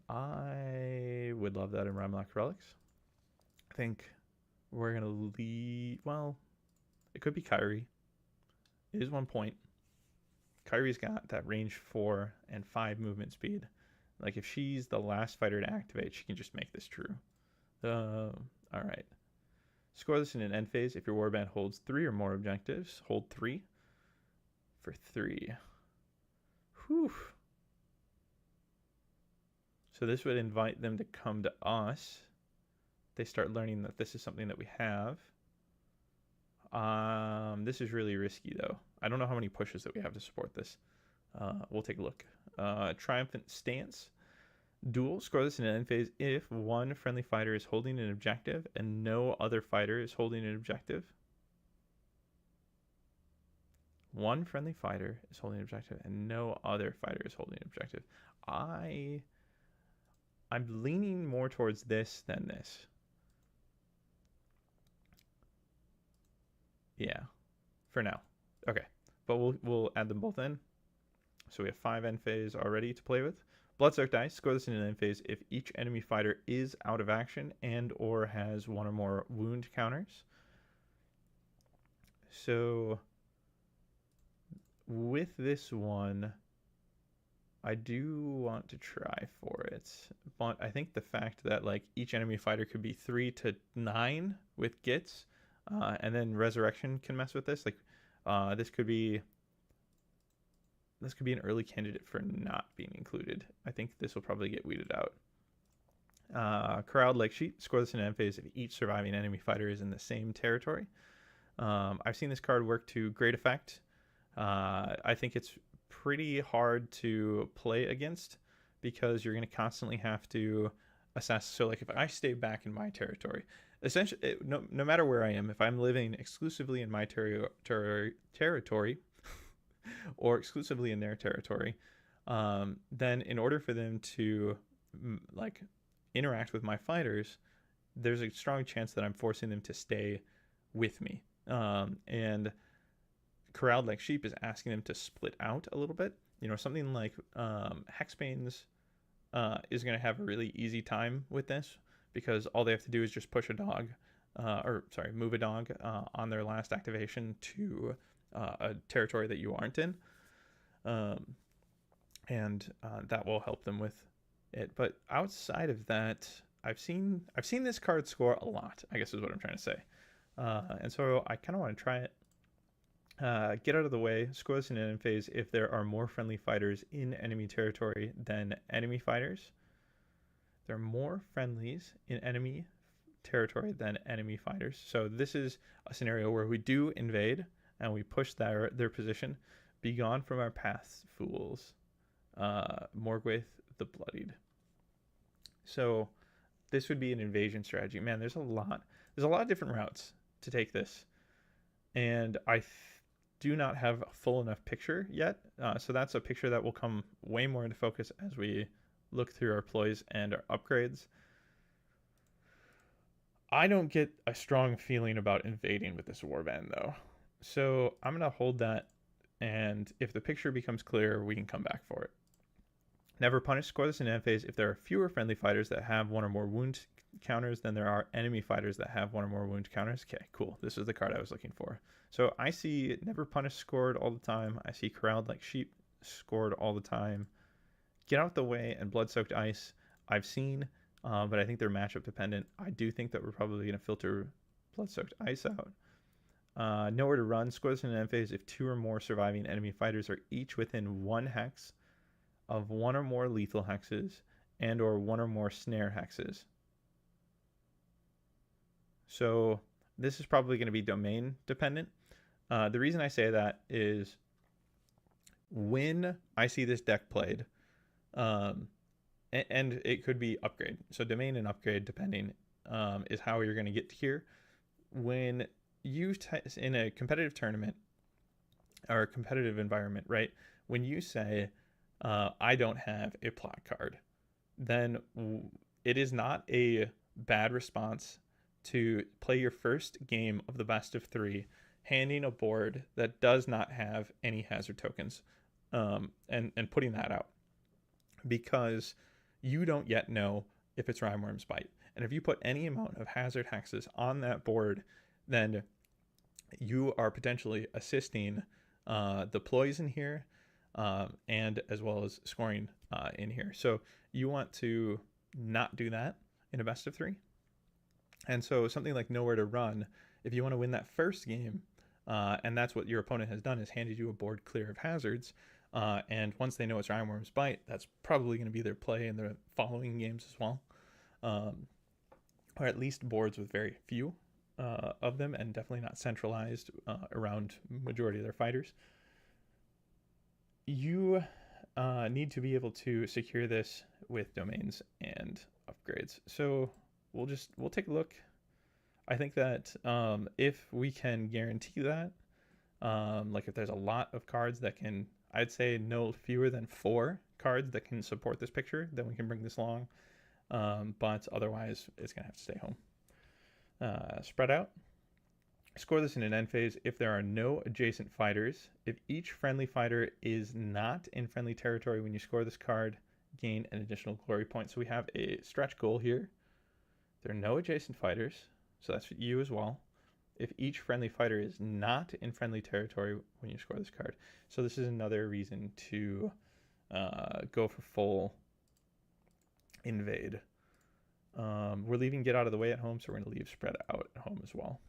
I would love that in Rylock Relics. I think we're going to leave... Well, it could be Kyrie. It is 1 point. Kyrie's got that range 4 and 5 movement speed. Like, if she's the last fighter to activate, she can just make this true. All right. Score this in an end phase if your warband holds 3 or more objectives. Hold 3 for 3. Whew. So this would invite them to come to us. They start learning that this is something that we have. This is really risky, though. I don't know how many pushes that we have to support this. We'll take a look. Triumphant Stance. Duel, score this in an end phase if one friendly fighter is holding an objective and no other fighter is holding an objective. One friendly fighter is holding an objective and no other fighter is holding an objective. I'm leaning more towards this than this. Yeah, for now. Okay, but we'll add them both in. So we have 5 end phase already to play with. Blood-soaked ice, score this in an end phase if each enemy fighter is out of action and or has one or more wound counters. So with this one, I do want to try for it, but I think the fact that like each enemy fighter could be 3 to 9 with gits, and then resurrection can mess with this. Like this could be an early candidate for not being included. I think this will probably get weeded out. Corralled like sheep, score this in an end phase if each surviving enemy fighter is in the same territory. I've seen this card work to great effect. I think it's pretty hard to play against because you're going to constantly have to assess. So like if I stay back in my territory, essentially no matter where I am, if I'm living exclusively in my territory or exclusively in their territory, then in order for them to like interact with my fighters, there's a strong chance that I'm forcing them to stay with me. And Corralled like sheep is asking them to split out a little bit. You know, something like Hexbane's is going to have a really easy time with this because all they have to do is just push a dog, move a dog on their last activation to a territory that you aren't in, and that will help them with it. But outside of that, I've seen this card score a lot, I guess is what I'm trying to say, and so I kind of want to try it. Get out of the way, score this in an end phase if there are more friendly fighters in enemy territory than enemy fighters. There are more friendlies in enemy territory than enemy fighters. So this is a scenario where we do invade and we push their position. Be gone from our paths, fools. Morgwaeth the Bloodied. So this would be an invasion strategy. Man, there's a lot of different routes to take this, and I do not have a full enough picture yet. So that's a picture that will come way more into focus as we look through our ploys and our upgrades. I don't get a strong feeling about invading with this warband though. So I'm going to hold that, and if the picture becomes clear, we can come back for it. Never punish, score this in end phase if there are fewer friendly fighters that have one or more wound counters than there are enemy fighters that have one or more wound counters. Okay, cool. This is the card I was looking for. So I see Never Punish scored all the time. I see Corralled like sheep scored all the time. Get Out the Way and Blood-soaked ice I've seen, but I think they're matchup dependent. I do think that we're probably going to filter Blood-soaked ice out. Nowhere to Run, score this in an end phase if 2 or more surviving enemy fighters are each within 1 hex of 1 or more lethal hexes and or 1 or more snare hexes. So this is probably going to be domain dependent. The reason I say that is when I see this deck played, and it could be upgrade. So domain and upgrade depending is how you're going to get here. When you in a competitive tournament or a competitive environment, right? When you say I don't have a plot card, then it is not a bad response to play your first game of the best of 3 handing a board that does not have any hazard tokens, and putting that out, because you don't yet know if it's Rimewyrm's Bite. And if you put any amount of hazard hexes on that board, then you are potentially assisting the ploys in here, and as well as scoring in here. So you want to not do that in a best of 3. And so something like Nowhere to Run, if you want to win that first game, and that's what your opponent has done, is handed you a board clear of hazards, and once they know it's Rimewyrm's Bite, that's probably going to be their play in the following games as well, or at least boards with very few of them, and definitely not centralized around majority of their fighters. You need to be able to secure this with domains and upgrades. So we'll take a look. I think that if we can guarantee that, like if there's a lot of cards that can, I'd say no fewer than 4 cards that can support this picture, then we can bring this along. But otherwise, it's gonna have to stay home. Spread out. Score this in an end phase if there are no adjacent fighters. If each friendly fighter is not in friendly territory when you score this card, gain an additional glory point. So we have a stretch goal here. There are no adjacent fighters, so that's you as well. If each friendly fighter is not in friendly territory when you score this card. So this is another reason to go for full invade. We're leaving get out of the way at home, so we're going to leave spread out at home as well.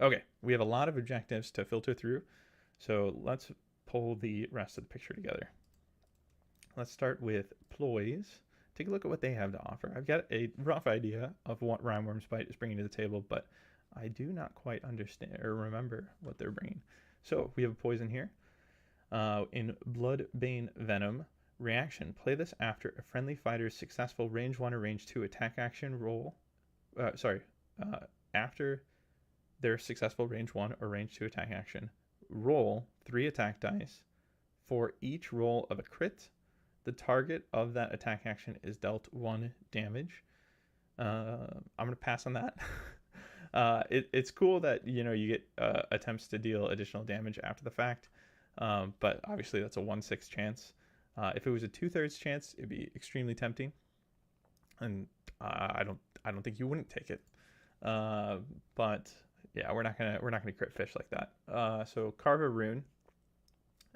Okay, we have a lot of objectives to filter through, so let's pull the rest of the picture together. Let's start with ploys. Take a look at what they have to offer. I've got a rough idea of what Rimewyrm's Bite is bringing to the table, but I do not quite understand or remember what they're bringing. So we have a poison here. In Bloodbane Venom, reaction. Play this after a friendly fighter's successful range 1 or range 2 attack action roll. After their successful range 1 or range 2 attack action, roll 3 attack dice. For each roll of a crit, the target of that attack action is dealt 1 damage. I'm gonna pass on that. It's cool that you get attempts to deal additional damage after the fact, but obviously that's a 1/6 chance. If it was a 2/3 chance, it'd be extremely tempting, and I don't think you wouldn't take it. But yeah, we're not gonna crit fish like that. So carve a rune.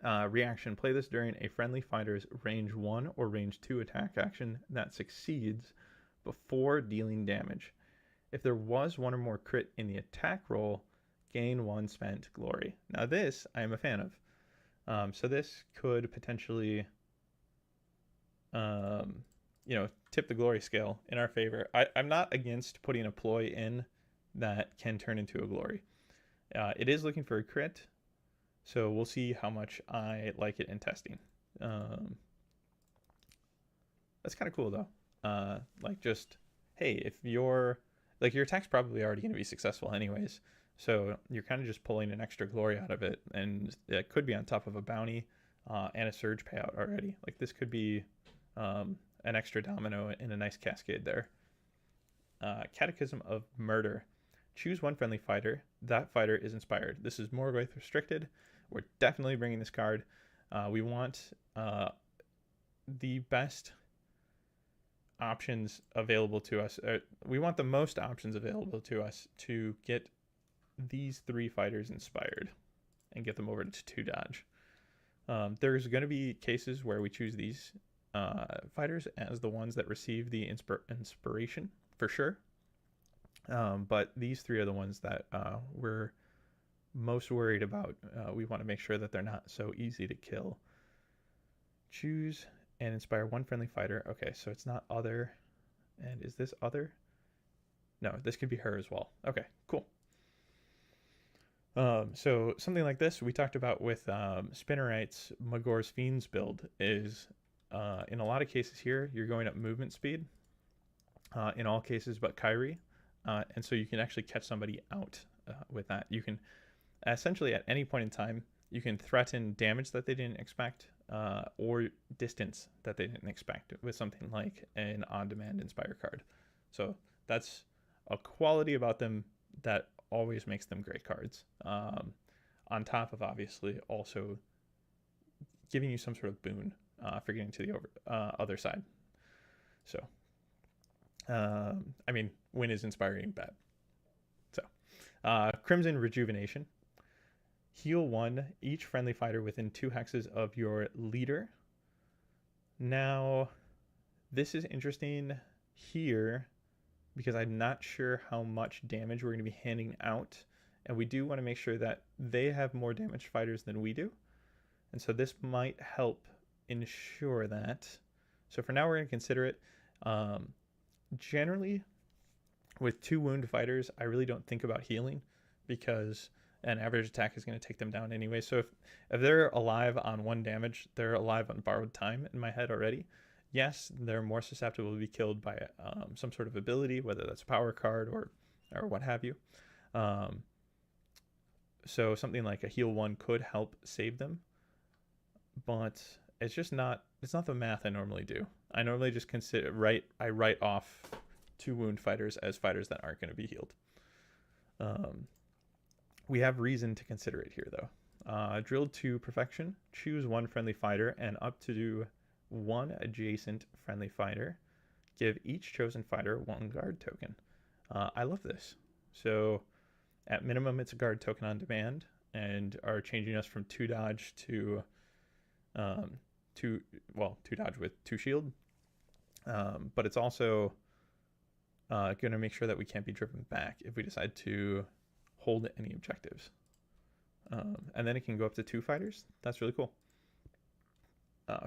Reaction. Play this during a friendly fighter's range 1 or range 2 attack action that succeeds before dealing damage. If there was 1 or more crit in the attack roll, gain 1 spent glory. Now this I am a fan of. So this could potentially tip the glory scale in our favor. I'm not against putting a ploy in that can turn into a glory. It is looking for a crit, so we'll see how much I like it in testing. That's kind of cool though. Like just, hey, if your attack's probably already going to be successful anyways, so you're kind of just pulling an extra glory out of it, and it could be on top of a bounty and a surge payout already. Like this could be an extra domino in a nice cascade there. Catechism of Murder. Choose 1 friendly fighter. That fighter is inspired. This is Morgwaeth restricted. We're definitely bringing this card. We want the best options available to us. We want the most options available to us to get these 3 fighters inspired and get them over to 2 dodge. There's going to be cases where we choose these fighters as the ones that receive the inspiration for sure. But these 3 are the ones that we're most worried about. We want to make sure that they're not so easy to kill. Choose and inspire 1 friendly fighter. Okay, so it's not other. And is this other? No, this could be her as well. Okay, cool. So something like this we talked about with Spinnerite's Magor's Fiends build is in a lot of cases here you're going up movement speed in all cases but Kyrie. And so you can actually catch somebody out with that. You can essentially at any point in time, you can threaten damage that they didn't expect or distance that they didn't expect with something like an on-demand Inspire card. So that's a quality about them that always makes them great cards. On top of obviously also giving you some sort of boon for getting to the other side. So I mean, win is inspiring bad. So, Crimson Rejuvenation. Heal 1 each friendly fighter within 2 hexes of your leader. Now, this is interesting here because I'm not sure how much damage we're going to be handing out. And we do want to make sure that they have more damaged fighters than we do. And so this might help ensure that. So for now, we're going to consider it. Generally, with 2 wound fighters, I really don't think about healing because and average attack is going to take them down anyway. So if they're alive on 1 damage, they're alive on borrowed time in my head already. Yes, they're more susceptible to be killed by some sort of ability, whether that's a power card or what have you. So something like a heal 1 could help save them, but it's just not, it's not the math I normally do. I normally just I write off 2 wound fighters as fighters that aren't going to be healed. We have reason to consider it here, though. Drilled to perfection, choose 1 friendly fighter and up to 1 adjacent friendly fighter. Give each chosen fighter 1 guard token. I love this. So at minimum, it's a guard token on demand, and are changing us from 2 dodge to 2 dodge with 2 shield. But it's also going to make sure that we can't be driven back if we decide to hold any objectives. And then it can go up to 2 fighters. That's really cool.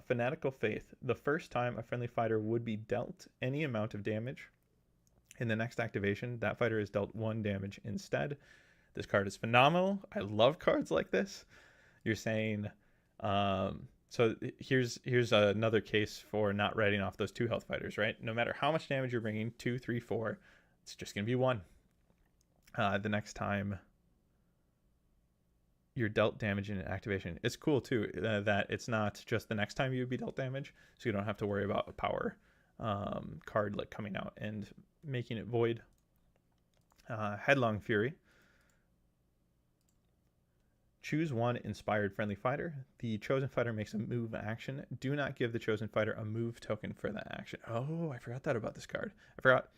Fanatical Faith. The first time a friendly fighter would be dealt any amount of damage in the next activation, that fighter is dealt 1 damage instead. This card is phenomenal. I love cards like this. You're saying, so here's another case for not writing off those 2 health fighters, right? No matter how much damage you're bringing, 2, 3, 4, it's just going to be 1. The next time you're dealt damage in an activation. It's cool too that it's not just the next time you would be dealt damage, so you don't have to worry about a power card like coming out and making it void. Headlong Fury. Choose 1 inspired friendly fighter. The chosen fighter makes a move action. Do not give the chosen fighter a move token for that action. Oh, I forgot that about this card. I forgot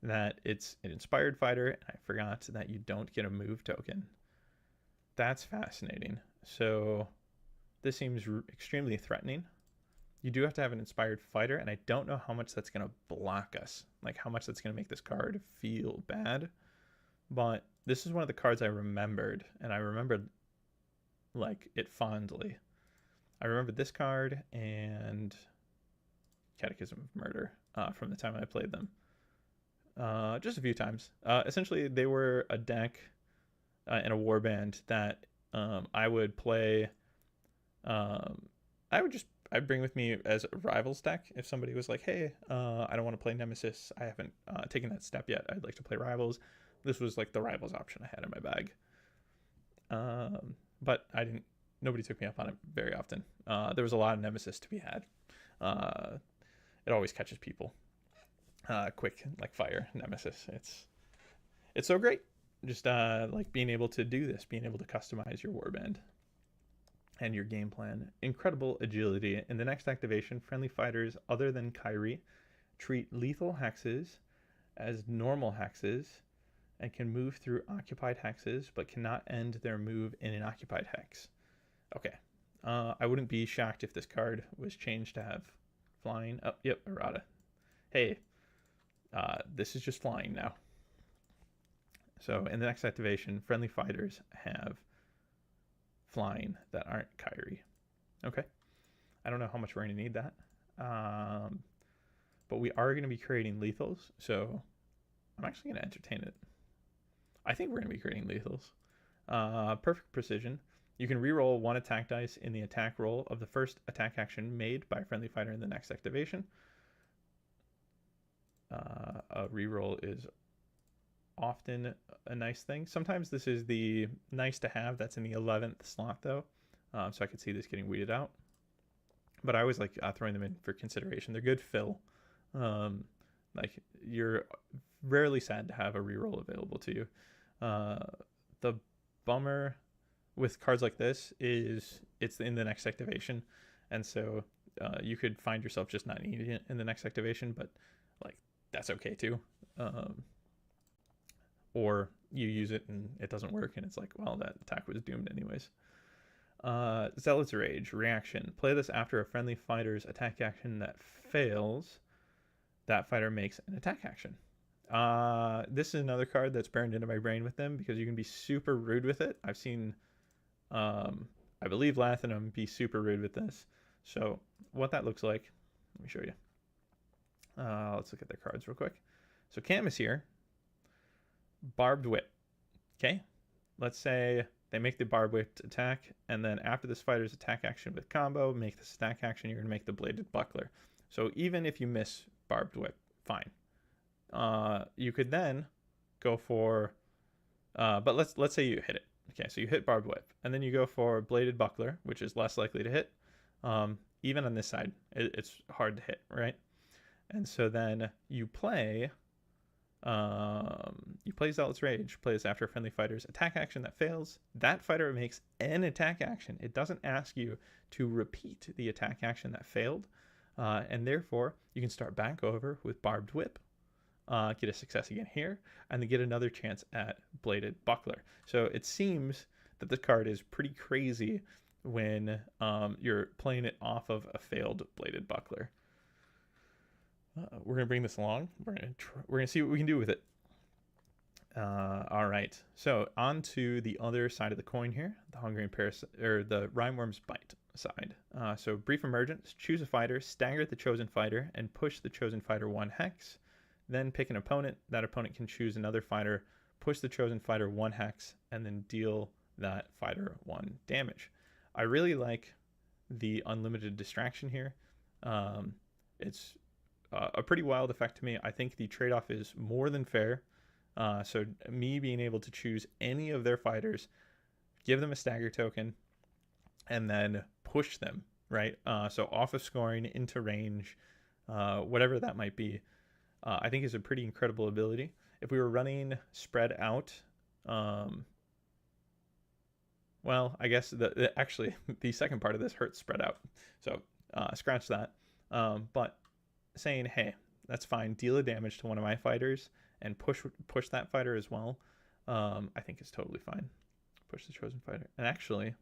that it's an inspired fighter, and I forgot that you don't get a move token. That's fascinating. So this seems extremely threatening. You do have to have an inspired fighter, and I don't know how much that's going to block us, like how much that's going to make this card feel bad. But this is one of the cards I remembered, and I remembered like it fondly. I remembered this card and Catechism of Murder from the time I played them. Just a few times. Essentially, they were a deck and a warband that I would play. I'd bring with me as a Rivals deck. If somebody was like, hey, I don't want to play Nemesis, I haven't taken that step yet, I'd like to play Rivals. This was like the Rivals option I had in my bag. But nobody took me up on it very often. There was a lot of Nemesis to be had. It always catches people. Quick, like fire, Nemesis. It's so great. Just like being able to do this, being able to customize your warband and your game plan. Incredible agility. In the next activation, friendly fighters other than Kyrie treat lethal hexes as normal hexes and can move through occupied hexes, but cannot end their move in an occupied hex. Okay. I wouldn't be shocked if this card was changed to have flying. Oh, yep, errata. Hey, this is just flying now. So in the next activation, friendly fighters have flying that aren't Kyrie. Okay. I don't know how much we're going to need that. But we are going to be creating lethals, so I'm actually going to entertain it. I think we're going to be creating lethals. Perfect precision. You can reroll 1 attack dice in the attack roll of the first attack action made by a friendly fighter in the next activation. A reroll is often a nice thing. Sometimes this is the nice to have that's in the 11th slot though, so I could see this getting weeded out, but I always like throwing them in for consideration. They're good fill. Like you're rarely sad to have a reroll available to you. The bummer with cards like this is it's in the next activation, and so you could find yourself just not needing it in the next activation, but like that's okay too. Or you use it and it doesn't work and it's like, well, that attack was doomed anyways. Zealot's Rage. Reaction. Play this after a friendly fighter's attack action that fails. That fighter makes an attack action. This is another card that's burned into my brain with them because you can be super rude with it. I've seen, I believe, Lathinum be super rude with this. So what that looks like, let me show you. Let's look at their cards real quick. So Cam is here. Barbed Whip. Okay. Let's say they make the barbed whipped attack, and then after this fighter's attack action with combo, make the stack action, you're going to make the bladed buckler. So even if you miss barbed whip, fine. You could then go for, but let's say you hit it. Okay, so you hit barbed whip, and then you go for bladed buckler, which is less likely to hit. Even on this side, it's hard to hit, right? And so then you play Zealot's Rage, plays after a friendly fighter's attack action that fails. That fighter makes an attack action. It doesn't ask you to repeat the attack action that failed, and therefore you can start back over with barbed whip, get a success again here, and then get another chance at bladed buckler. So it seems that this card is pretty crazy when you're playing it off of a failed bladed buckler. We're gonna bring this along. We're gonna see what we can do with it. All right. So on to the other side of the coin here, the Hungry Parasite or the Rimewyrm's Bite side. So brief emergence. Choose a fighter, stagger the chosen fighter, and push the chosen fighter 1 hex. Then pick an opponent. That opponent can choose another fighter, push the chosen fighter 1 hex, and then deal that fighter 1 damage. I really like the unlimited distraction here. It's a pretty wild effect to me. I think the trade-off is more than fair. So me being able to choose any of their fighters, give them a stagger token, and then push them, right? So off of scoring, into range, whatever that might be, I think is a pretty incredible ability. If we were running spread out, well, I guess actually the second part of this hurts spread out. So scratch that. But saying, hey, that's fine, deal a damage to one of my fighters and push that fighter as well, I think is totally fine. Push the chosen fighter. And actually,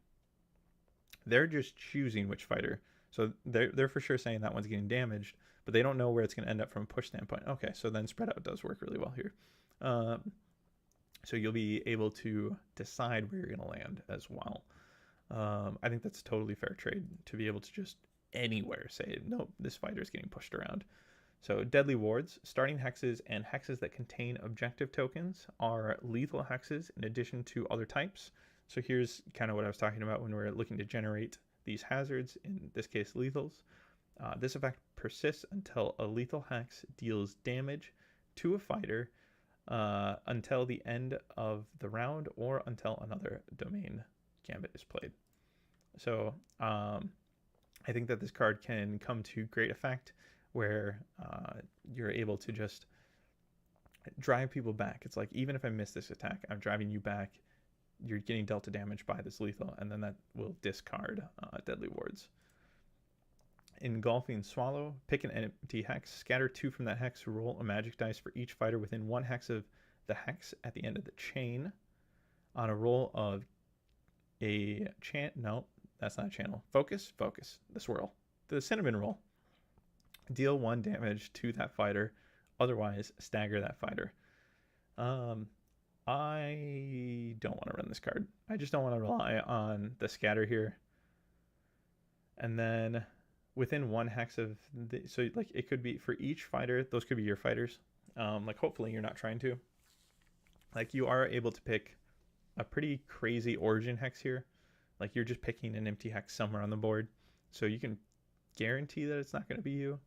they're just choosing which fighter. So they're for sure saying that one's getting damaged, but they don't know where it's going to end up from a push standpoint. Okay, so then spread out does work really well here. So you'll be able to decide where you're going to land as well. I think that's a totally fair trade to be able to just anywhere say, nope, this fighter is getting pushed around. So deadly wards, starting hexes and hexes that contain objective tokens are lethal hexes in addition to other types. So here's kind of what I was talking about when we're looking to generate these hazards, in this case lethals. This effect persists until a lethal hex deals damage to a fighter until the end of the round or until another domain gambit is played. So I think that this card can come to great effect where you're able to just drive people back. It's like, even if I miss this attack, I'm driving you back. You're getting dealt damage by this lethal, and then that will discard deadly wards. Engulfing Swallow, pick an empty hex, scatter 2 from that hex, roll a magic dice for each fighter within 1 hex of the hex at the end of the chain. On a roll of a no, that's not a channel. Focus, the swirl, the cinnamon roll. Deal 1 damage to that fighter, otherwise stagger that fighter. I don't want to run this card. I just don't want to rely on the scatter here. And then within 1 hex of the, so like it could be for each fighter, those could be your fighters. Like hopefully you're not trying to. Like you are able to pick a pretty crazy origin hex here. Like you're just picking an empty hex somewhere on the board. So you can guarantee that it's not going to be you.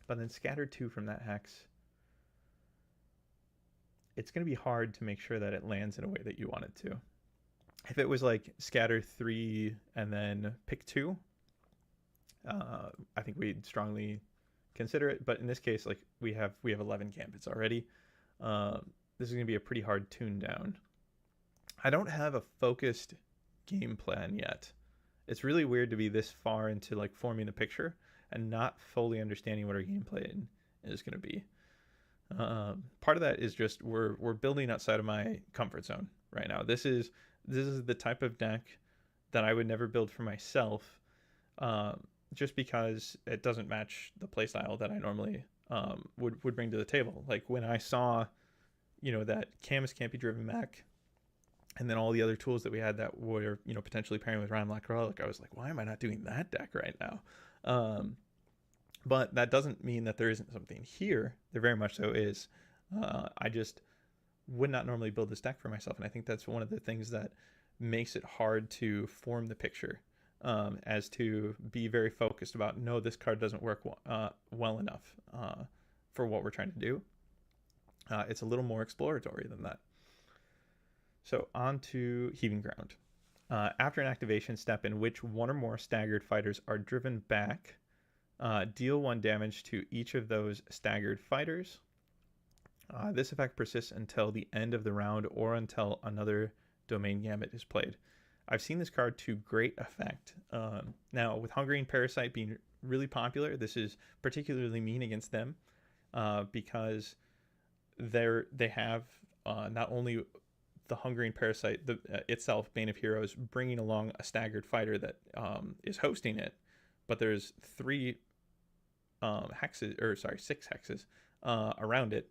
But then scatter 2 from that hex. It's going to be hard to make sure that it lands in a way that you want it to. If it was like scatter 3 and then pick 2, I think we'd strongly consider it. But in this case, like we have 11 gambits already. This is going to be a pretty hard tune down. I don't have a focused game plan yet. It's really weird to be this far into like forming the picture and not fully understanding what our gameplay is going to be. Part of that is just we're building outside of my comfort zone right now. This is the type of deck that I would never build for myself, just because it doesn't match the playstyle that I normally would bring to the table. Like when I saw, that Camus can't be driven back, and then all the other tools that we had that were potentially pairing with Rylock Relic, I was like, why am I not doing that deck right now? But that doesn't mean that there isn't something here. There very much so is. I just would not normally build this deck for myself. And I think that's one of the things that makes it hard to form the picture, as to be very focused about, no, this card doesn't work well enough for what we're trying to do. It's a little more exploratory than that. So on to Heaving Ground. After an activation step in which one or more staggered fighters are driven back, deal 1 damage to each of those staggered fighters. This effect persists until the end of the round or until another Domain Gambit is played. I've seen this card to great effect. Now, with Hungering Parasite being really popular, this is particularly mean against them, because they have not only the Hungering Parasite itself, Bane of Heroes, bringing along a staggered fighter that is hosting it, but there's 6 hexes around it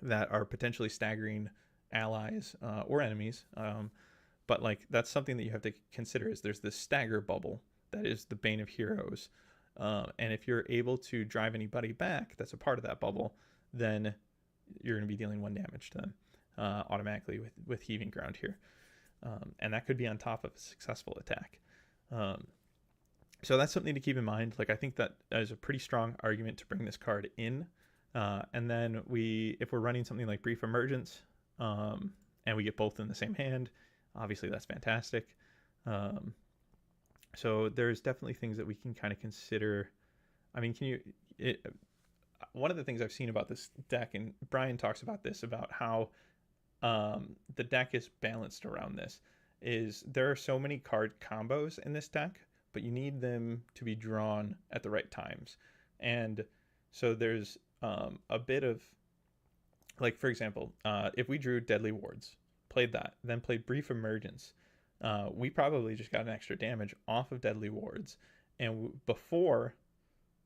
that are potentially staggering allies or enemies. But like, that's something that you have to consider, is there's this stagger bubble that is the Bane of Heroes. And if you're able to drive anybody back that's a part of that bubble, then you're going to be dealing 1 damage to them automatically with Heaving Ground here. And that could be on top of a successful attack. So that's something to keep in mind. Like, I think that is a pretty strong argument to bring this card in. And then if we're running something like Brief Emergence, and we get both in the same hand, obviously that's fantastic. So there's definitely things that we can kind of consider. I mean, one of the things I've seen about this deck, and Brian talks about this, about how the deck is balanced around this, is there are so many card combos in this deck, but you need them to be drawn at the right times. And so there's a bit of, like, for example, if we drew Deadly Wards, played that, then played Brief Emergence, we probably just got an extra damage off of Deadly Wards. And before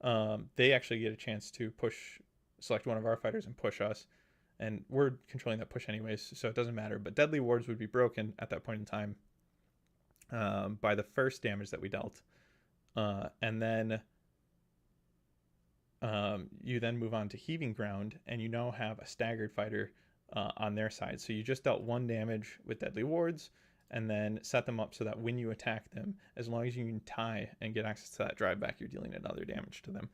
they actually get a chance to select one of our fighters and push us, and we're controlling that push anyways, so it doesn't matter. But Deadly Wards would be broken at that point in time by the first damage that we dealt. And then you then move on to Heaving Ground, and you now have a staggered fighter on their side. So you just dealt 1 damage with Deadly Wards, and then set them up so that when you attack them, as long as you can tie and get access to that drive back, you're dealing another damage to them.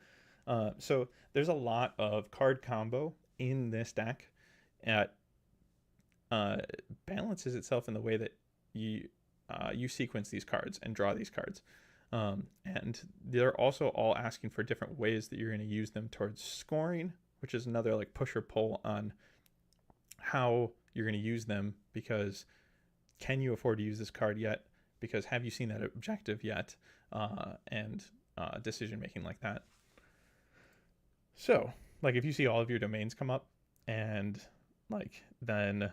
So there's a lot of card combo in this deck. It balances itself in the way that you sequence these cards and draw these cards. And they're also all asking for different ways that you're going to use them towards scoring, which is another like push or pull on how you're going to use them, because can you afford to use this card yet? Because have you seen that objective yet? And decision making like that. So, like, if you see all of your domains come up, and like then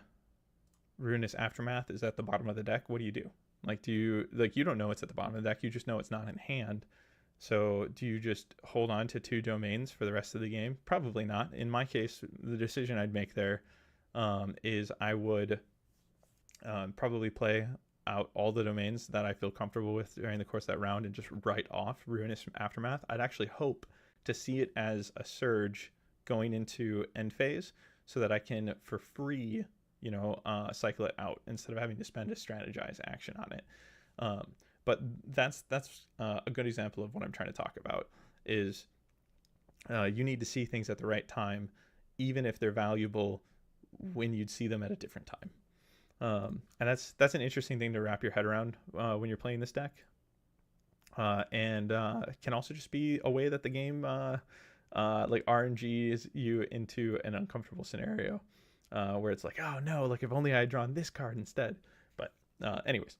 Ruinous Aftermath is at the bottom of the deck, what do you do? Like, you don't know it's at the bottom of the deck, you just know it's not in hand. So do you just hold on to 2 domains for the rest of the game? Probably not. In my case, the decision I'd make there is I would probably play out all the domains that I feel comfortable with during the course of that round and just write off Ruinous Aftermath. I'd actually hope to see it as a surge going into end phase, so that I can, for free, cycle it out instead of having to spend a strategize action on it. But that's a good example of what I'm trying to talk about, is you need to see things at the right time, even if they're valuable when you'd see them at a different time. And that's an interesting thing to wrap your head around when you're playing this deck. And can also just be a way that the game like RNGs you into an uncomfortable scenario, where it's like, oh no, like if only I had drawn this card instead. But anyways,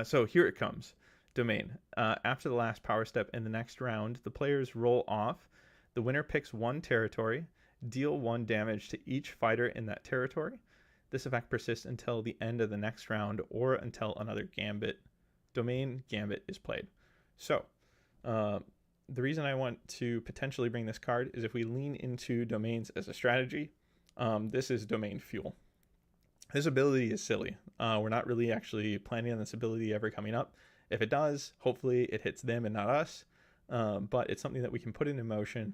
so here it comes. Domain. After the last power step in the next round, the players roll off. The winner picks 1 territory, deal 1 damage to each fighter in that territory. This effect persists until the end of the next round or until another Domain Gambit is played. So the reason I want to potentially bring this card is if we lean into domains as a strategy, this is domain fuel. This ability is silly. We're not really actually planning on this ability ever coming up. If it does, hopefully it hits them and not us. But it's something that we can put into motion.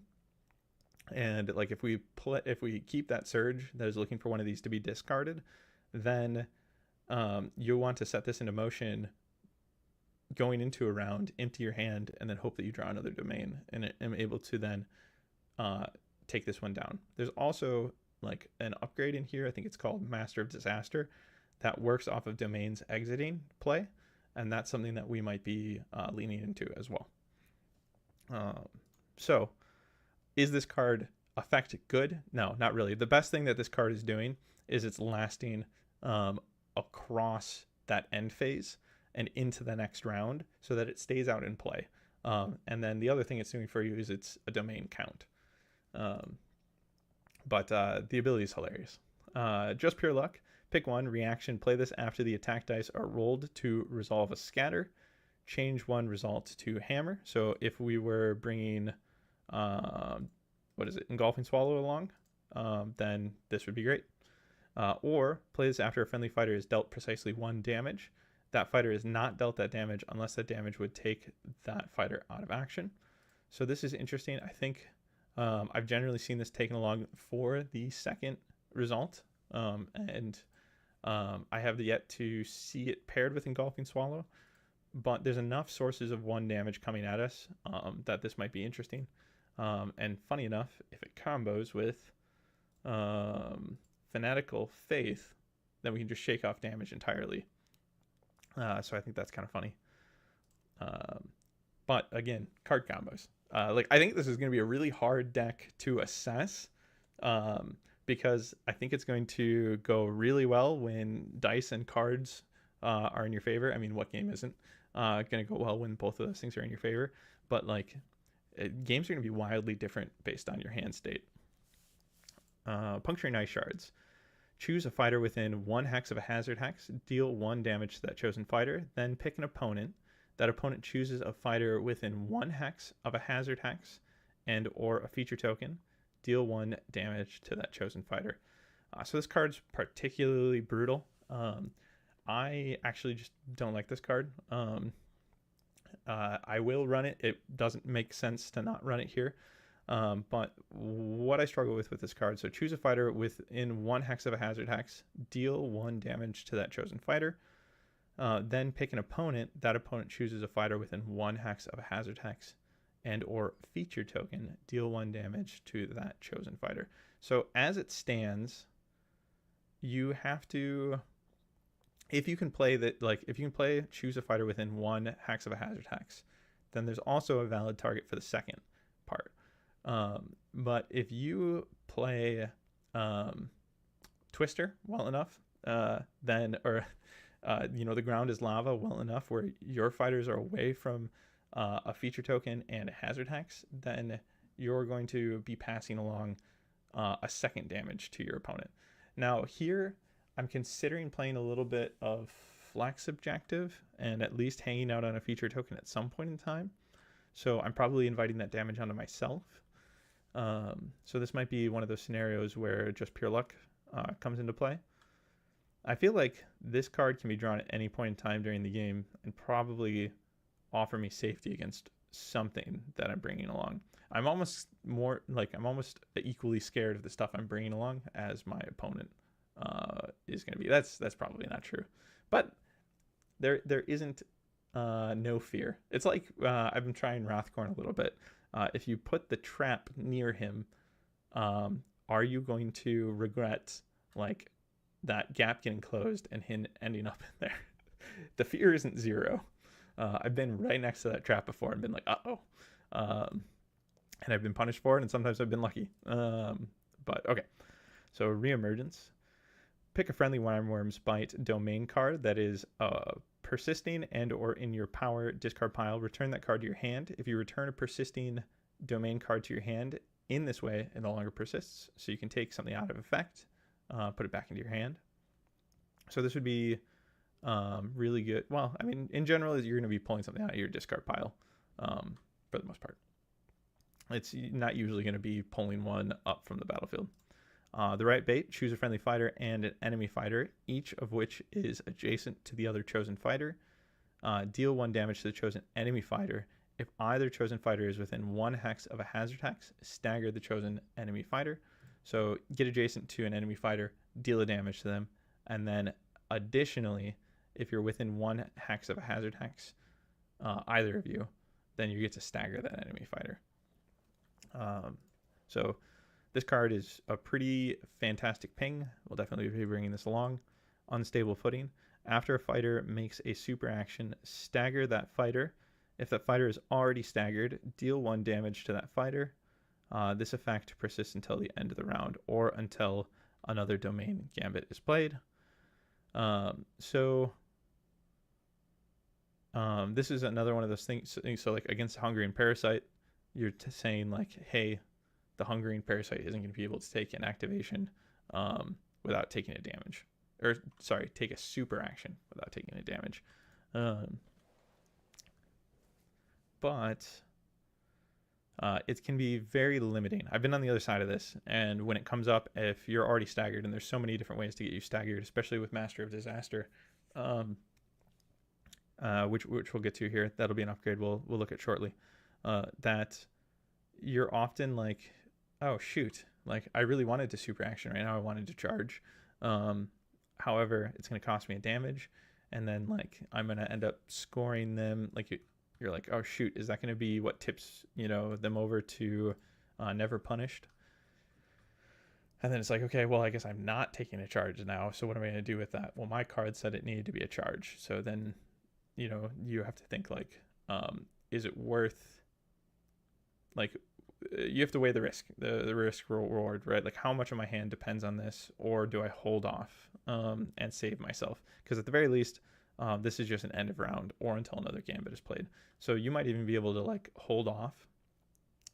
And like if we keep that surge that is looking for one of these to be discarded, then you'll want to set this into motion going into a round, empty your hand, and then hope that you draw another domain and am able to then take this one down. There's also like an upgrade in here. I think it's called Master of Disaster that works off of domains exiting play, and that's something that we might be leaning into as well. So is this card effect good? No, not really. The best thing that this card is doing is it's lasting across that end phase and into the next round so that it stays out in play. And then the other thing it's doing for you is it's a domain count. But the ability is hilarious. Just pure luck. Pick one, reaction, play this after the attack dice are rolled to resolve a scatter. Change one result to hammer. So if we were bringing, Engulfing Swallow along, then this would be great. Or play this after a friendly fighter is dealt precisely 1 damage. That fighter is not dealt that damage unless that damage would take that fighter out of action. So this is interesting. I think I've generally seen this taken along for the second result. I have yet to see it paired with Engulfing Swallow, but there's enough sources of 1 damage coming at us that this might be interesting. And funny enough, if it combos with Fanatical Faith, then we can just shake off damage entirely. So I think that's kind of funny. But again, card combos. I think this is going to be a really hard deck to assess because I think it's going to go really well when dice and cards are in your favor. I mean, what game isn't going to go well when both of those things are in your favor? But games are going to be wildly different based on your hand state. Puncturing Ice Shards. Choose a fighter within 1 hex of a hazard hex. Deal 1 damage to that chosen fighter. Then pick an opponent. That opponent chooses a fighter within 1 hex of a hazard hex and or a feature token. Deal 1 damage to that chosen fighter. So this card's particularly brutal. I actually just don't like this card. I will run it. It doesn't make sense to not run it here. But what I struggle with this card, so choose a fighter within 1 hex of a hazard hex, deal 1 damage to that chosen fighter, then pick an opponent. That opponent chooses a fighter within 1 hex of a hazard hex and or feature token, deal 1 damage to that chosen fighter. So as it stands, you have to, if you can play choose a fighter within 1 hex of a hazard hex, then there's also a valid target for the second part. But if you play Twister well enough, the ground is lava well enough where your fighters are away from a feature token and a hazard hex, then you're going to be passing along a second damage to your opponent. Now here, I'm considering playing a little bit of flex objective and at least hanging out on a feature token at some point in time. So I'm probably inviting that damage onto myself. So this might be one of those scenarios where just pure luck comes into play. I feel like this card can be drawn at any point in time during the game and probably offer me safety against something that I'm bringing along. I'm almost equally scared of the stuff I'm bringing along as my opponent is going to be. That's probably not true, but there isn't no fear. It's like I've been trying Wrathcorn a little bit. If you put the trap near him, are you going to regret that gap getting closed and him ending up in there? The fear isn't 0. I've been right next to that trap before and been like, uh-oh. And I've been punished for it, and sometimes I've been lucky. But okay. So Reemergence. Pick a friendly Rimewyrm's Bite domain card that is persisting and or in your power discard pile. Return that card to your hand. If you return a persisting domain card to your hand in this way, it no longer persists. So you can take something out of effect, put it back into your hand. So this would be really good. Well, I mean, in general, you're going to be pulling something out of your discard pile for the most part. It's not usually going to be pulling one up from the battlefield. The right bait, choose a friendly fighter and an enemy fighter, each of which is adjacent to the other chosen fighter. Deal 1 damage to the chosen enemy fighter. If either chosen fighter is within 1 hex of a hazard hex, stagger the chosen enemy fighter. So get adjacent to an enemy fighter, deal a damage to them, and then Additionally, if you're within 1 hex of a hazard hex, either of you, then you get to stagger that enemy fighter. So this card is a pretty fantastic ping. We'll definitely be bringing this along. Unstable footing. After a fighter makes a super action, stagger that fighter. If that fighter is already staggered, deal 1 damage to that fighter. This effect persists until the end of the round or until another domain gambit is played. This is another one of those things. So like against Hungarian Parasite, you're saying like, hey, the Hungarian Parasite isn't going to be able to take an activation without taking a damage. Or, sorry, take a super action without taking a damage. But it can be very limiting. I've been on the other side of this, and when it comes up, if you're already staggered, and there's so many different ways to get you staggered, especially with Master of Disaster, which we'll get to here. That'll be an upgrade we'll look at shortly. That you're often like, oh shoot, like I really wanted to super action right now. I wanted to charge. However, it's going to cost me a damage, and then like I'm going to end up scoring them. Like you're like, oh shoot, is that going to be what tips them over to never punished? And then it's like, okay, well, I guess I'm not taking a charge now. So what am I going to do with that? Well, my card said it needed to be a charge. So then, you have to think like, is it worth, like, you have to weigh the risk, the risk reward, right? Like how much of my hand depends on this, or do I hold off and save myself? Because at the very least, this is just an end of round or until another gambit is played. So you might even be able to like hold off,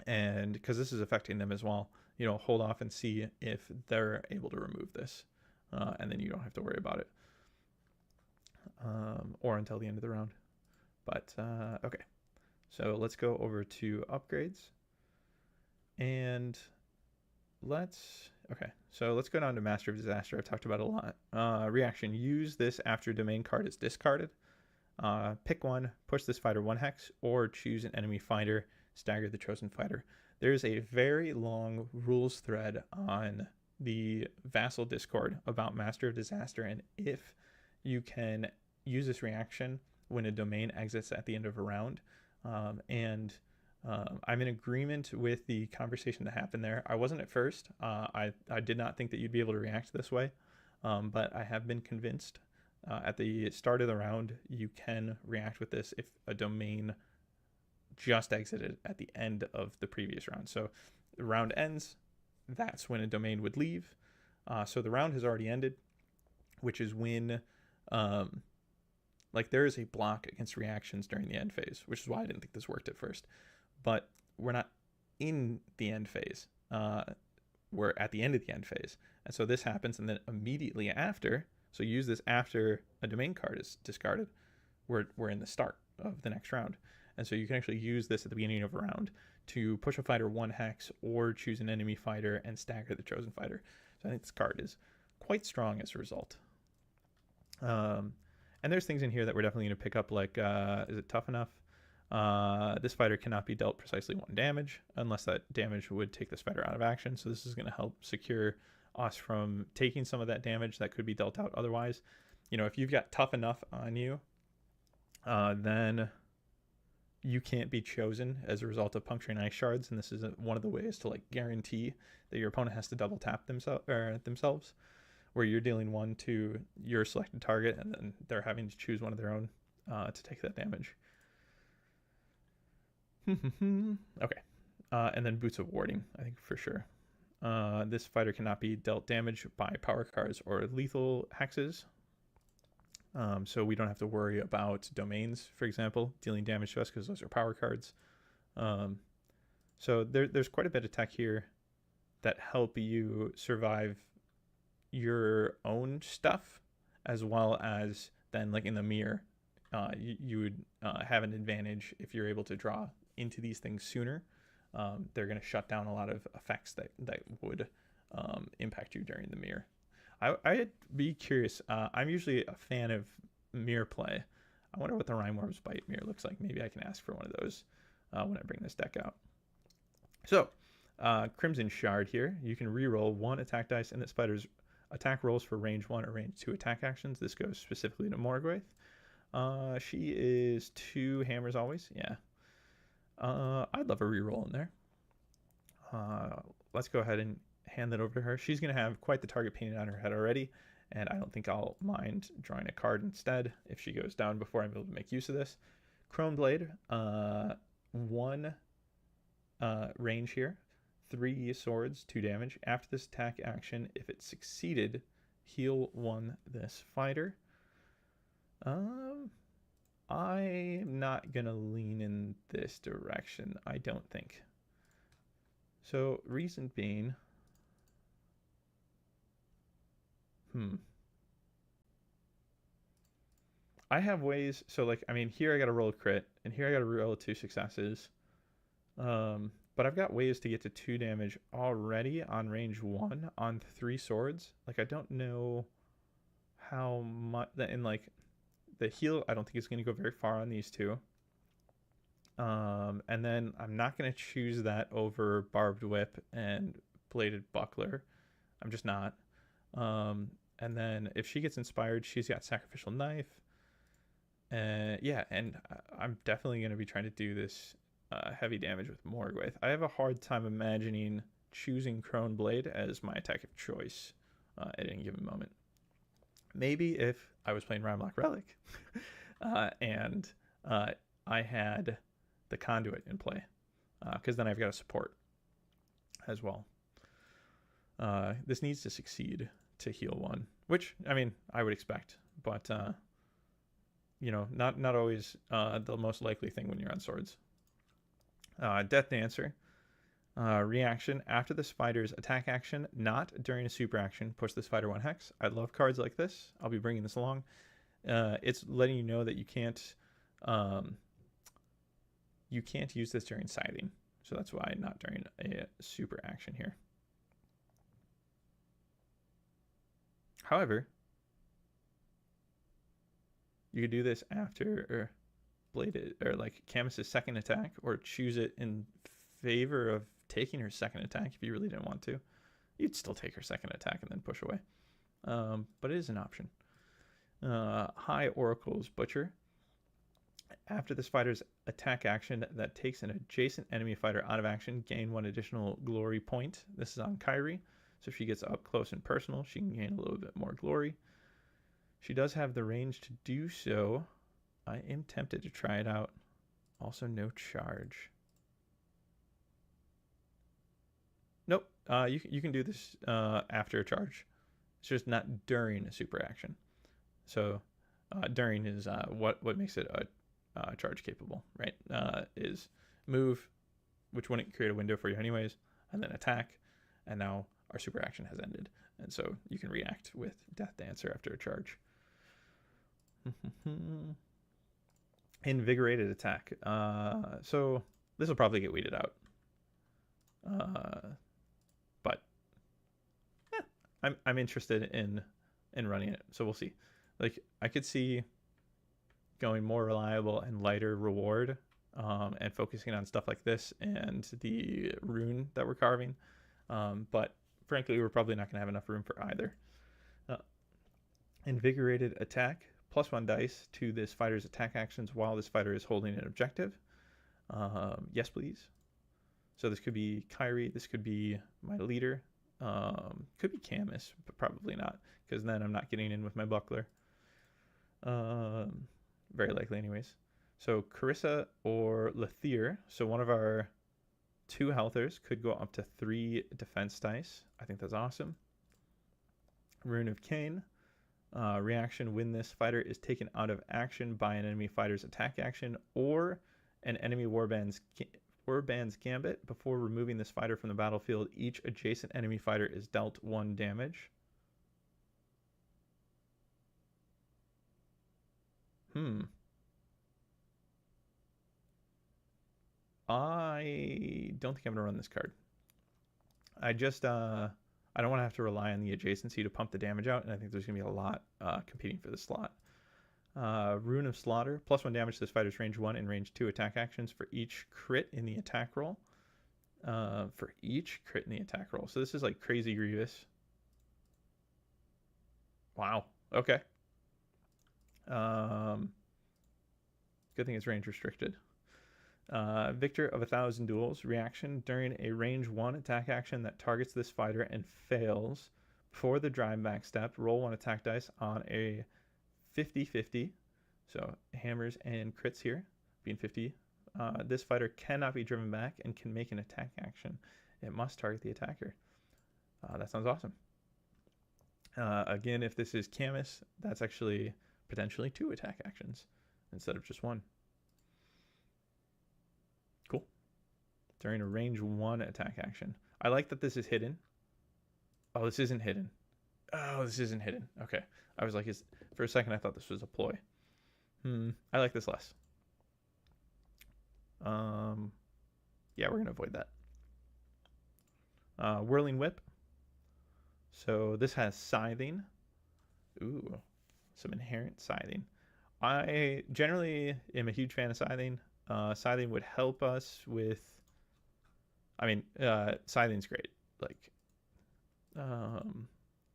and because this is affecting them as well, hold off and see if they're able to remove this, and then you don't have to worry about it, or until the end of the round. But okay, so let's go over to upgrades, and let's go down to Master of Disaster. I've talked about it a lot. Reaction: use this after domain card is discarded. Pick one, push this fighter 1 hex, or choose an enemy fighter, stagger the chosen fighter. There's a very long rules thread on the Vassal Discord about Master of Disaster and if you can use this reaction when a domain exits at the end of a round. I'm in agreement with the conversation that happened there. I wasn't at first. I did not think that you'd be able to react this way, but I have been convinced. At the start of the round, you can react with this if a domain just exited at the end of the previous round. So the round ends, that's when a domain would leave. So the round has already ended, which is when there is a block against reactions during the end phase, which is why I didn't think this worked at first. But we're not in the end phase. We're at the end of the end phase. And so this happens, and then immediately after, so use this after a domain card is discarded, we're in the start of the next round. And so you can actually use this at the beginning of a round to push a fighter 1 hex or choose an enemy fighter and stagger the chosen fighter. So I think this card is quite strong as a result. And there's things in here that we're definitely going to pick up, like, is it tough enough? This fighter cannot be dealt precisely 1 damage unless that damage would take this fighter out of action. So this is going to help secure us from taking some of that damage that could be dealt out otherwise. If you've got tough enough on you, then you can't be chosen as a result of puncturing ice shards, and this is one of the ways to like guarantee that your opponent has to double tap themselves, where you're dealing 1 to your selected target and then they're having to choose one of their own to take that damage. Okay, and then Boots of Warding, I think for sure. This fighter cannot be dealt damage by power cards or lethal hexes. So we don't have to worry about domains, for example, dealing damage to us because those are power cards. So there's quite a bit of tech here that help you survive your own stuff, as well as then like in the mirror, you would have an advantage if you're able to draw into these things sooner. They're going to shut down a lot of effects that would impact you during the mirror. I'd be curious. I'm usually a fan of mirror play. I wonder what the Rimewyrm's Bite mirror looks like. Maybe I can ask for one of those when I bring this deck out. So, Crimson Shard here. You can reroll 1 attack dice in this fighter's attack rolls for range 1 or range 2 attack actions. This goes specifically to Morgwaeth. She is 2 hammers always. Yeah. I'd love a reroll in there. Let's go ahead and hand that over to her. She's going to have quite the target painted on her head already, and I don't think I'll mind drawing a card instead if she goes down before I'm able to make use of this. Crone Blade, 1 range here, 3 swords, 2 damage. After this attack action, if it succeeded, heal 1 this fighter. I'm not gonna lean in this direction, I don't think. So reason being, I have ways. So like, I mean, here I got to roll a crit, and here I got to roll 2 successes. But I've got ways to get to 2 damage already on range 1 on 3 swords. Like, I don't know how much that, and like the heal, I don't think it's going to go very far on these 2. And then I'm not going to choose that over Barbed Whip and Bladed Buckler. I'm just not. And then if she gets inspired, she's got Sacrificial Knife. Yeah, and I'm definitely going to be trying to do this heavy damage with Morgwaeth. I have a hard time imagining choosing Crone Blade as my attack of choice at any given moment. Maybe if I was playing Rylock Relic and I had the Conduit in play, because then I've got a support as well. This needs to succeed to heal 1, which, I mean, I would expect, but you know, not always the most likely thing when you're on swords. Death Dancer. Reaction. After this fighter's attack action, not during a super action, push this fighter 1 hex. I love cards like this. I'll be bringing this along. It's letting you know that you can't use this during siding. So that's why not during a super action here. However, you could do this after Bladed, or like Camus's second attack, or choose it in favor of taking her second attack if you really didn't want to. You'd still take her second attack and then push away. But it is an option. High Oracle's Butcher. After this fighter's attack action that takes an adjacent enemy fighter out of action, gain 1 additional glory point. This is on Kyrie. So if she gets up close and personal, she can gain a little bit more glory. She does have the range to do so. I am tempted to try it out. Also, no charge. Nope. You can do this after a charge. It's just not during a super action. So during is what makes it a charge capable, right? Is move, which wouldn't create a window for you anyways, and then attack, and now our super action has ended, and so you can react with Death Dancer after a charge. Invigorated attack. So this will probably get weeded out. But I'm interested in running it, so we'll see. Like, I could see going more reliable and lighter reward, and focusing on stuff like this and the rune that we're carving. But frankly, we're probably not going to have enough room for either. Invigorated attack. +1 dice to this fighter's attack actions while this fighter is holding an objective. Yes, please. So this could be Kyrie. This could be my leader. Could be Camus, but probably not, because then I'm not getting in with my buckler. Very likely anyways. So Carissa or Lethier. So one of our 2 healthers could go up to 3 defense dice. I think that's awesome. Rune of Cain. Reaction when this fighter is taken out of action by an enemy fighter's attack action or an enemy warband's gambit. Before removing this fighter from the battlefield, each adjacent enemy fighter is dealt 1 damage. I don't think I'm gonna run this card. I just I don't want to have to rely on the adjacency to pump the damage out, and I think there's going to be a lot competing for the slot. Rune of Slaughter. +1 damage to this fighter's range 1 and range 2 attack actions for each crit in the attack roll. So this is like crazy grievous. Wow. Okay. Good thing it's range restricted. Victor of 1,000 duels. Reaction during a range 1 attack action that targets this fighter and fails. Before the drive back step, roll 1 attack dice on a 50-50. So hammers and crits here, being 50. This fighter cannot be driven back and can make an attack action. It must target the attacker. That sounds awesome. Again, if this is Camus, that's actually potentially 2 attack actions instead of just 1. Cool. During a range 1 attack action. I like that this is hidden. Oh, this isn't hidden. Oh, this isn't hidden. Okay. I was like, for a second, I thought this was a ploy. I like this less. Yeah, we're going to avoid that. Whirling Whip. So this has Scything. Ooh, some inherent Scything. I generally am a huge fan of Scything. Scything would help us with... I mean, Scything's great. Like,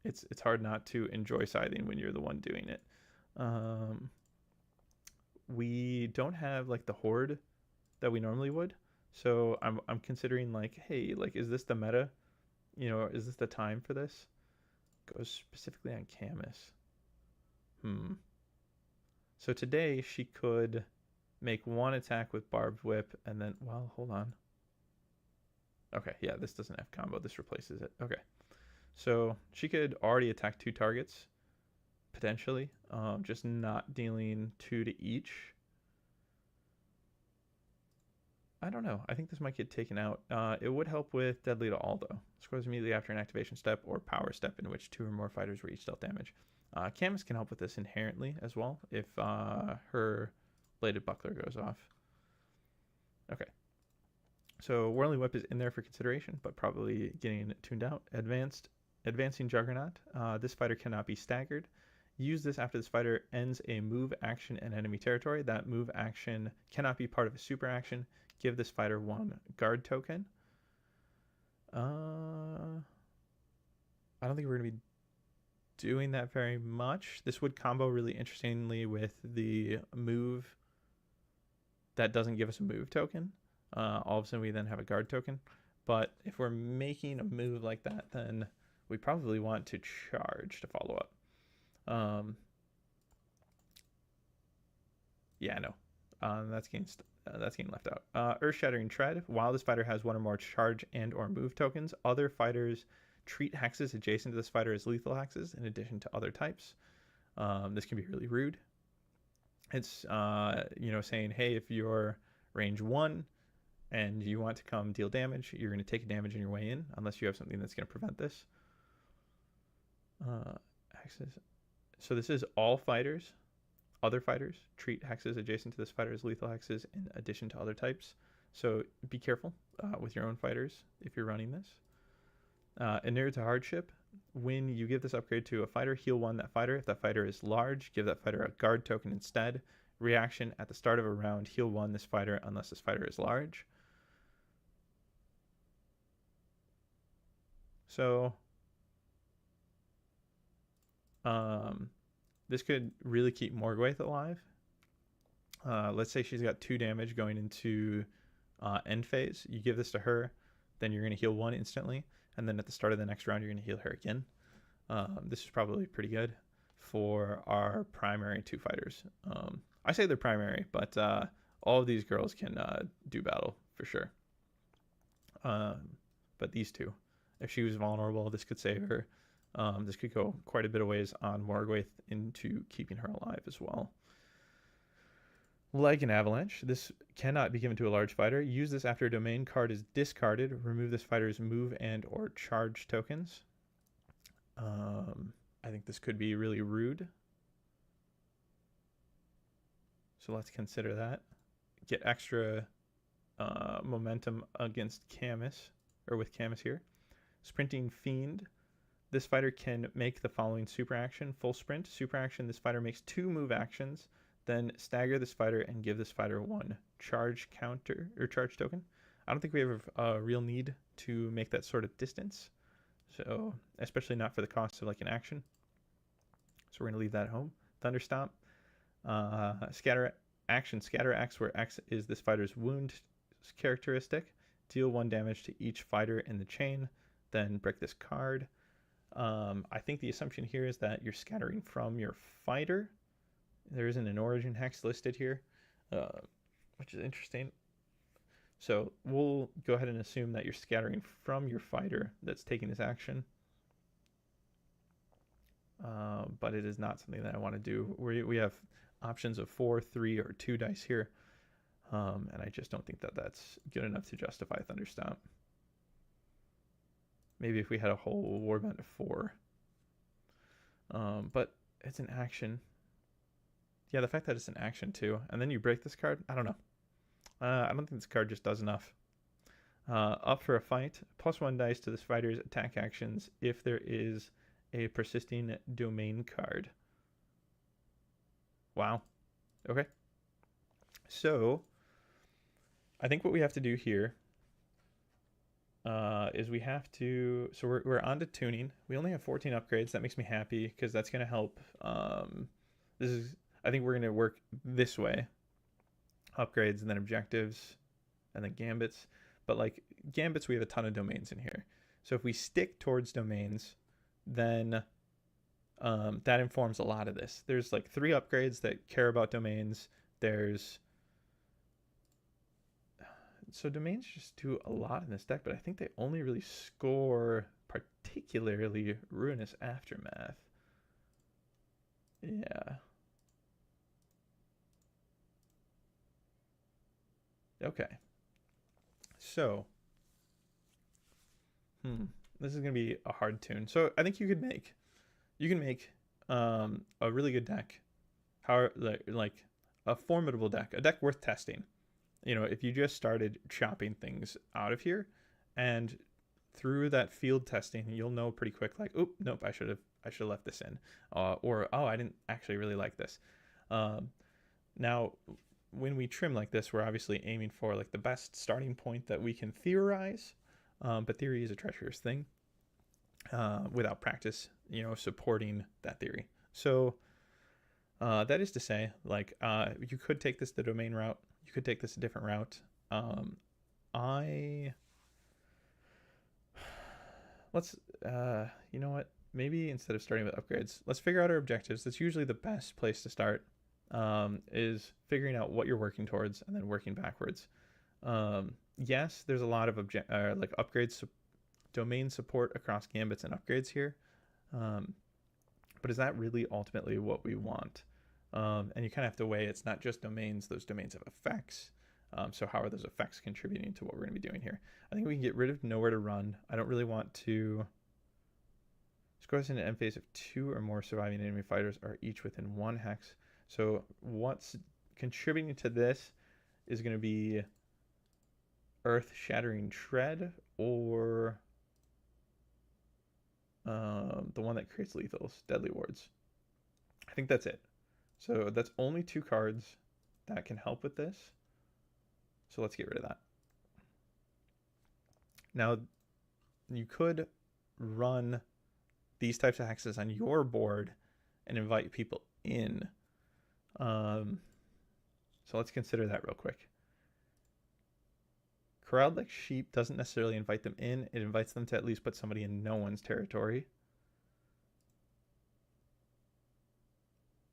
it's hard not to enjoy Scything when you're the one doing it. We don't have, like, the Horde that we normally would. So I'm considering, like, hey, like, is this the meta? You know, is this the time for this? Goes specifically on Camus. So today she could make 1 attack with Barbed Whip and then, well, hold on. Okay, yeah, this doesn't have combo. This replaces it. Okay. So she could already attack 2 targets, potentially, just not dealing 2 to each. I don't know. I think this might get taken out. It would help with Deadly to All, though. Scores immediately after an activation step or power step in which 2 or more fighters were each dealt damage. Camus can help with this inherently as well if her Bladed Buckler goes off. Okay. So Whirling Whip is in there for consideration, but probably getting tuned out. Advancing Juggernaut. This fighter cannot be staggered. Use this after this fighter ends a move action in enemy territory. That move action cannot be part of a super action. Give this fighter 1 guard token. I don't think we're going to be doing that very much. This would combo really interestingly with the move that doesn't give us a move token. All of a sudden we then have a guard token. But if we're making a move like that, then we probably want to charge to follow up. Yeah, no. That's getting left out. Earth-Shattering Tread. While this fighter has 1 or more charge and or move tokens, other fighters treat hexes adjacent to this fighter as lethal hexes in addition to other types. This can be really rude. It's saying, hey, if you're range 1 and you want to come deal damage, you're going to take damage on your way in unless you have something that's going to prevent this. Hexes. So this is all fighters. Other fighters treat hexes adjacent to this fighter as lethal hexes in addition to other types. So be careful with your own fighters if you're running this. Inured to Hardship. When you give this upgrade to a fighter, heal 1 that fighter. If that fighter is large, give that fighter a guard token instead. Reaction at the start of a round, heal 1 this fighter unless this fighter is large. So this could really keep Morgwaeth alive. Let's say she's got 2 damage going into end phase. You give this to her, then you're going to heal 1 instantly. And then at the start of the next round, you're going to heal her again. This is probably pretty good for our primary 2 fighters. I say they're primary, but all of these girls can do battle for sure. But these 2, if she was vulnerable, this could save her. This could go quite a bit of ways on Morgwaeth into keeping her alive as well. Like an Avalanche, this cannot be given to a large fighter. Use this after a domain card is discarded. Remove this fighter's move and or charge tokens. I think this could be really rude. So let's consider that. Get extra momentum against Camus, or with Camus here. Sprinting Fiend. This fighter can make the following super action. Full sprint. Super action, this fighter makes 2 move actions. Then stagger this fighter and give this fighter 1 charge counter or charge token. I don't think we have a real need to make that sort of distance. So, especially not for the cost of like an action. so we're going to leave that home. Thunderstomp. Scatter action. Scatter X, where X is this fighter's wound characteristic. Deal 1 damage to each fighter in the chain. Then break this card. I think the assumption here is that you're scattering from your fighter. There isn't an origin hex listed here, which is interesting. So we'll go ahead and assume that you're scattering from your fighter that's taking this action. But it is not something that I want to do. We have options of 4, 3, or 2 dice here. And I just don't think that that's good enough to justify Thunderstomp. Maybe if we had a whole warband of 4. But it's an action. Yeah, the fact that it's an action too. And then you break this card, I don't know. I don't think this card just does enough. Up for a fight. +1 dice to this fighter's attack actions if there is a persisting domain card. Wow. Okay. So I think what we have to do here is we have to, so we're on to tuning. We only have 14 upgrades. That makes me happy because that's going to help. I think we're going to work this way. Upgrades and then objectives and then gambits. But like gambits, we have a ton of domains in here. So if we stick towards domains, then that informs a lot of this. There's like 3 upgrades that care about domains. So domains just do a lot in this deck, but I think they only really score particularly Ruinous Aftermath. Yeah. Okay. So, this is going to be a hard tune. So I think you can make a really good deck, like a formidable deck, a deck worth testing. You know, if you just started chopping things out of here, and through that field testing, you'll know pretty quick, like, oop, nope, I should have left this in, or oh, I didn't actually really like this. Now, when we trim like this, we're obviously aiming for like the best starting point that we can theorize, but theory is a treacherous thing without practice, you know, supporting that theory. So that is to say, like, you could take this the domain route. You could take this a different route. You know what? Maybe instead of starting with upgrades, let's figure out our objectives. That's usually the best place to start, is figuring out what you're working towards and then working backwards. Yes, there's a lot of like upgrades, domain support across gambits and upgrades here. But is that really ultimately what we want? And you kind of have to weigh, it's not just domains, those domains have effects. So how are those effects contributing to what we're going to be doing here? I think we can get rid of Nowhere to Run. I don't really want to. Scores in an end phase if 2 or more surviving enemy fighters are each within 1 hex. So what's contributing to this is going to be Earth-Shattering Tread or the one that creates lethals, Deadly Wards. I think that's it. So that's only 2 cards that can help with this. So let's get rid of that. Now, you could run these types of hexes on your board and invite people in. So let's consider that real quick. Corralled Like Sheep doesn't necessarily invite them in. It invites them to at least put somebody in no one's territory.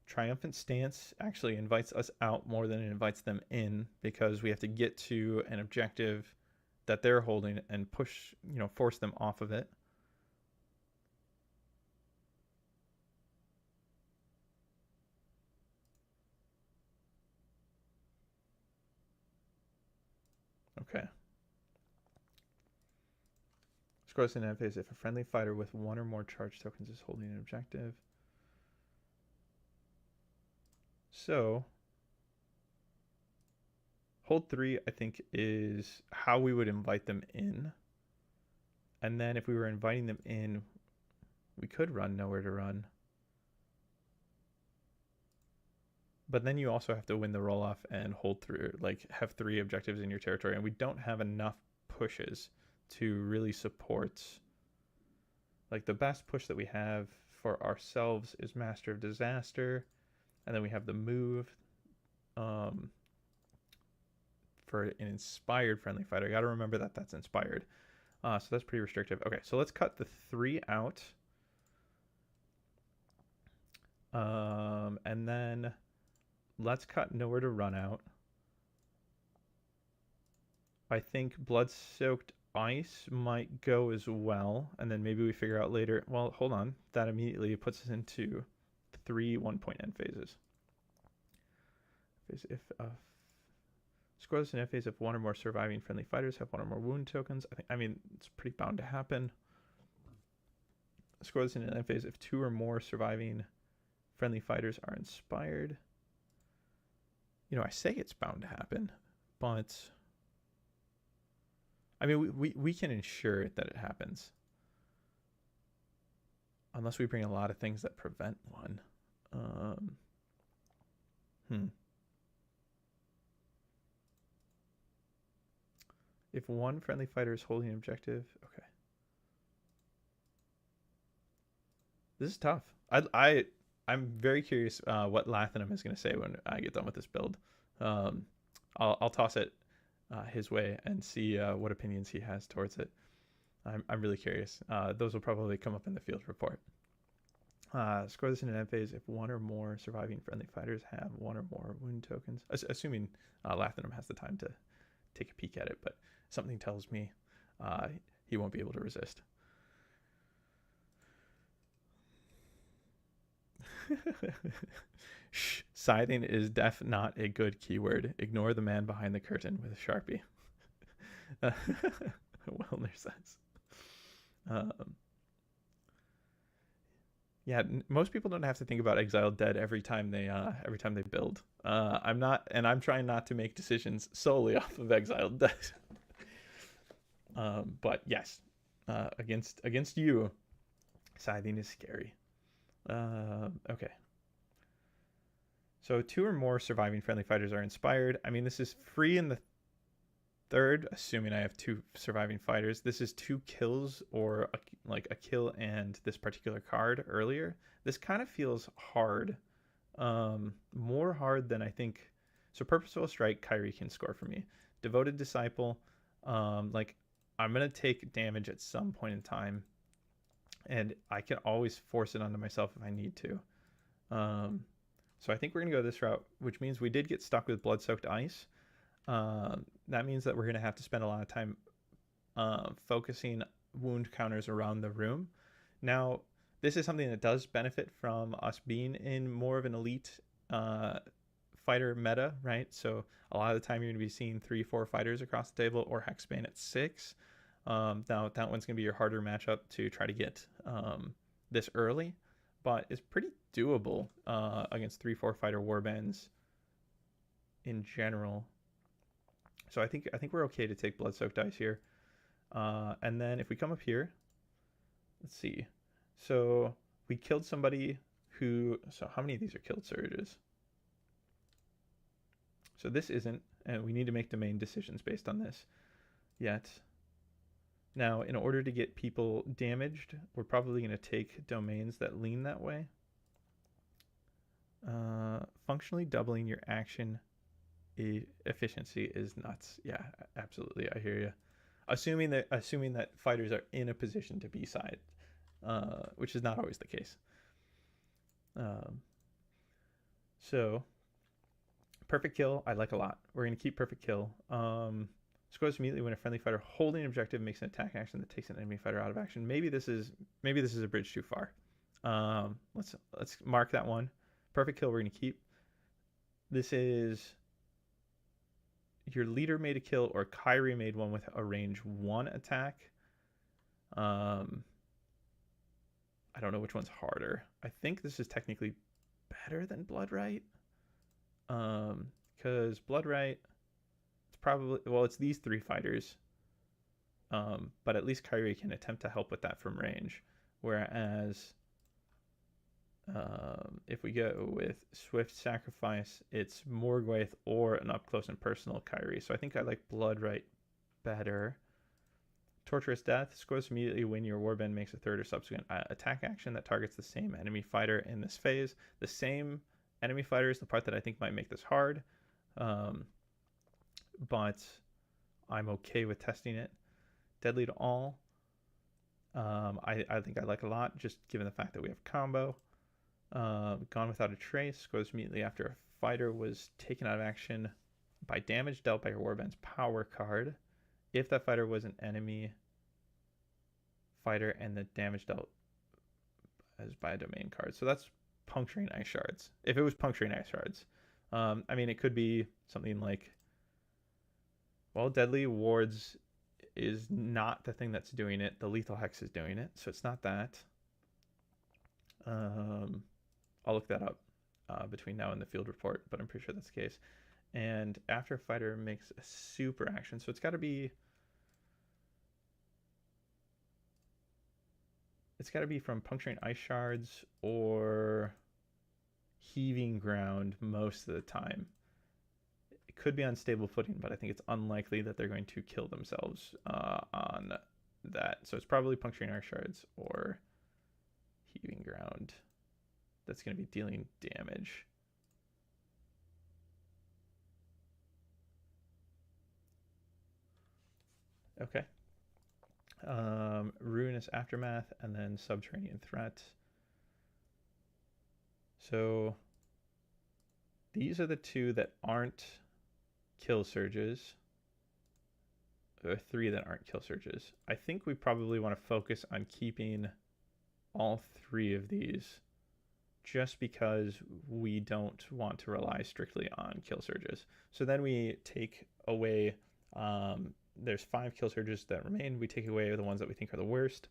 Triumphant Stance actually invites us out more than it invites them in, because we have to get to an objective that they're holding and push, you know, force them off of it. Okay. Scores in end phase if a friendly fighter with 1 or more charge tokens is holding an objective. So, hold 3, I think, is how we would invite them in. And then if we were inviting them in, we could run Nowhere to Run. But then you also have to win the roll-off and hold through, like, have 3 objectives in your territory. And we don't have enough pushes to really support. Like, the best push that we have for ourselves is Master of Disaster, and then we have the move for an inspired friendly fighter. I got to remember that that's inspired. So that's pretty restrictive. Okay, so let's cut the 3 out. And then let's cut Nowhere to Run out. I think Blood-Soaked Ice might go as well, and then maybe we figure out later. Well, hold on. That immediately puts us into 3 1-point end phases. If score this in end phase if 1 or more surviving friendly fighters have 1 or more wound tokens. I mean, it's pretty bound to happen. Score this in an end phase if 2 or more surviving friendly fighters are inspired. You know, I say it's bound to happen, but I mean, we can ensure that it happens. Unless we bring a lot of things that prevent one. If 1 friendly fighter is holding an objective, okay. This is tough. I'm very curious what Lathanum is going to say when I get done with this build. I'll toss it his way and see what opinions he has towards it. I'm really curious. Those will probably come up in the field report. Score this in an end phase if 1 or more surviving friendly fighters have 1 or more wound tokens. Assuming Lathanum has the time to take a peek at it, but something tells me he won't be able to resist. Shh, scything is not a good keyword. Ignore the man behind the curtain with a Sharpie. Wellner says. Yeah, most people don't have to think about Exiled Dead every time they build. I'm trying not to make decisions solely off of Exiled Dead. But yes, against you, scything is scary. Okay. So 2 or more surviving friendly fighters are inspired. I mean, this is free in the 3rd, assuming I have 2 surviving fighters. This is 2 kills or a kill and this particular card earlier. This kind of feels hard. More hard than I think. So Purposeful Strike, Kyrie can score for me. Devoted Disciple, I'm going to take damage at some point in time. And I can always force it onto myself if I need to. So I think we're going to go this route, which means we did get stuck with Blood-Soaked Ice. That means that we're going to have to spend a lot of time focusing wound counters around the room. Now, this is something that does benefit from us being in more of an elite fighter meta, right? So a lot of the time you're going to be seeing 3-4 fighters across the table or Hexbane at 6. Now that one's going to be your harder matchup to try to get this early, but it's pretty doable against 3-4 fighter warbands in general. So I think we're okay to take Blood-Soaked Ice here. And then if we come up here, let's see. So we killed somebody who, so how many of these are killed surges? So this isn't, and we need to make domain decisions based on this yet. Now, in order to get people damaged, we're probably going to take domains that lean that way. Functionally doubling your action efficiency is nuts. Yeah, absolutely. I hear you. Assuming that fighters are in a position to be side, which is not always the case. So perfect kill, I like a lot. We're going to keep perfect kill. Scores immediately when a friendly fighter holding an objective makes an attack action that takes an enemy fighter out of action. Maybe this is a bridge too far. Let's mark that one. Perfect kill we're going to keep. This is your leader made a kill or Kyrie made one with a range 1 attack. I don't know which one's harder. I think this is technically better than Bloodright. Because Bloodright, it's probably, well, it's these 3 fighters. But at least Kyrie can attempt to help with that from range. Whereas if we go with Swift Sacrifice, it's Morgwaeth or an up close and personal Kyrie. So I think I like Bloodright better. Torturous Death scores immediately when your warband makes a third or subsequent attack action that targets the same enemy fighter in this phase. The same enemy fighter is the part that I think might make this hard, but I'm okay with testing it. Deadly to all. I think I like a lot, just given the fact that we have combo. Gone Without a Trace goes immediately after a fighter was taken out of action by damage dealt by your warband's power card. If that fighter was an enemy fighter and the damage dealt as by a domain card. So that's Puncturing Ice Shards. If it was Puncturing Ice Shards. I mean, it could be something like, well, Deadly Wards is not the thing that's doing it. The Lethal Hex is doing it, so it's not that. I'll look that up between now and the field report, but I'm pretty sure that's the case. And after a fighter makes a super action, so it's got to be from Puncturing Ice Shards or Heaving Ground most of the time. It could be on Stable Footing, but I think it's unlikely that they're going to kill themselves on that. So it's probably Puncturing Ice Shards or Heaving Ground that's going to be dealing damage. Okay. Ruinous Aftermath and then Subterranean Threat. So these are the two that aren't kill surges. There are three that aren't kill surges. I think we probably want to focus on keeping all three of these just because we don't want to rely strictly on kill surges. So then we take away, there's 5 kill surges that remain. We take away the ones that we think are the worst.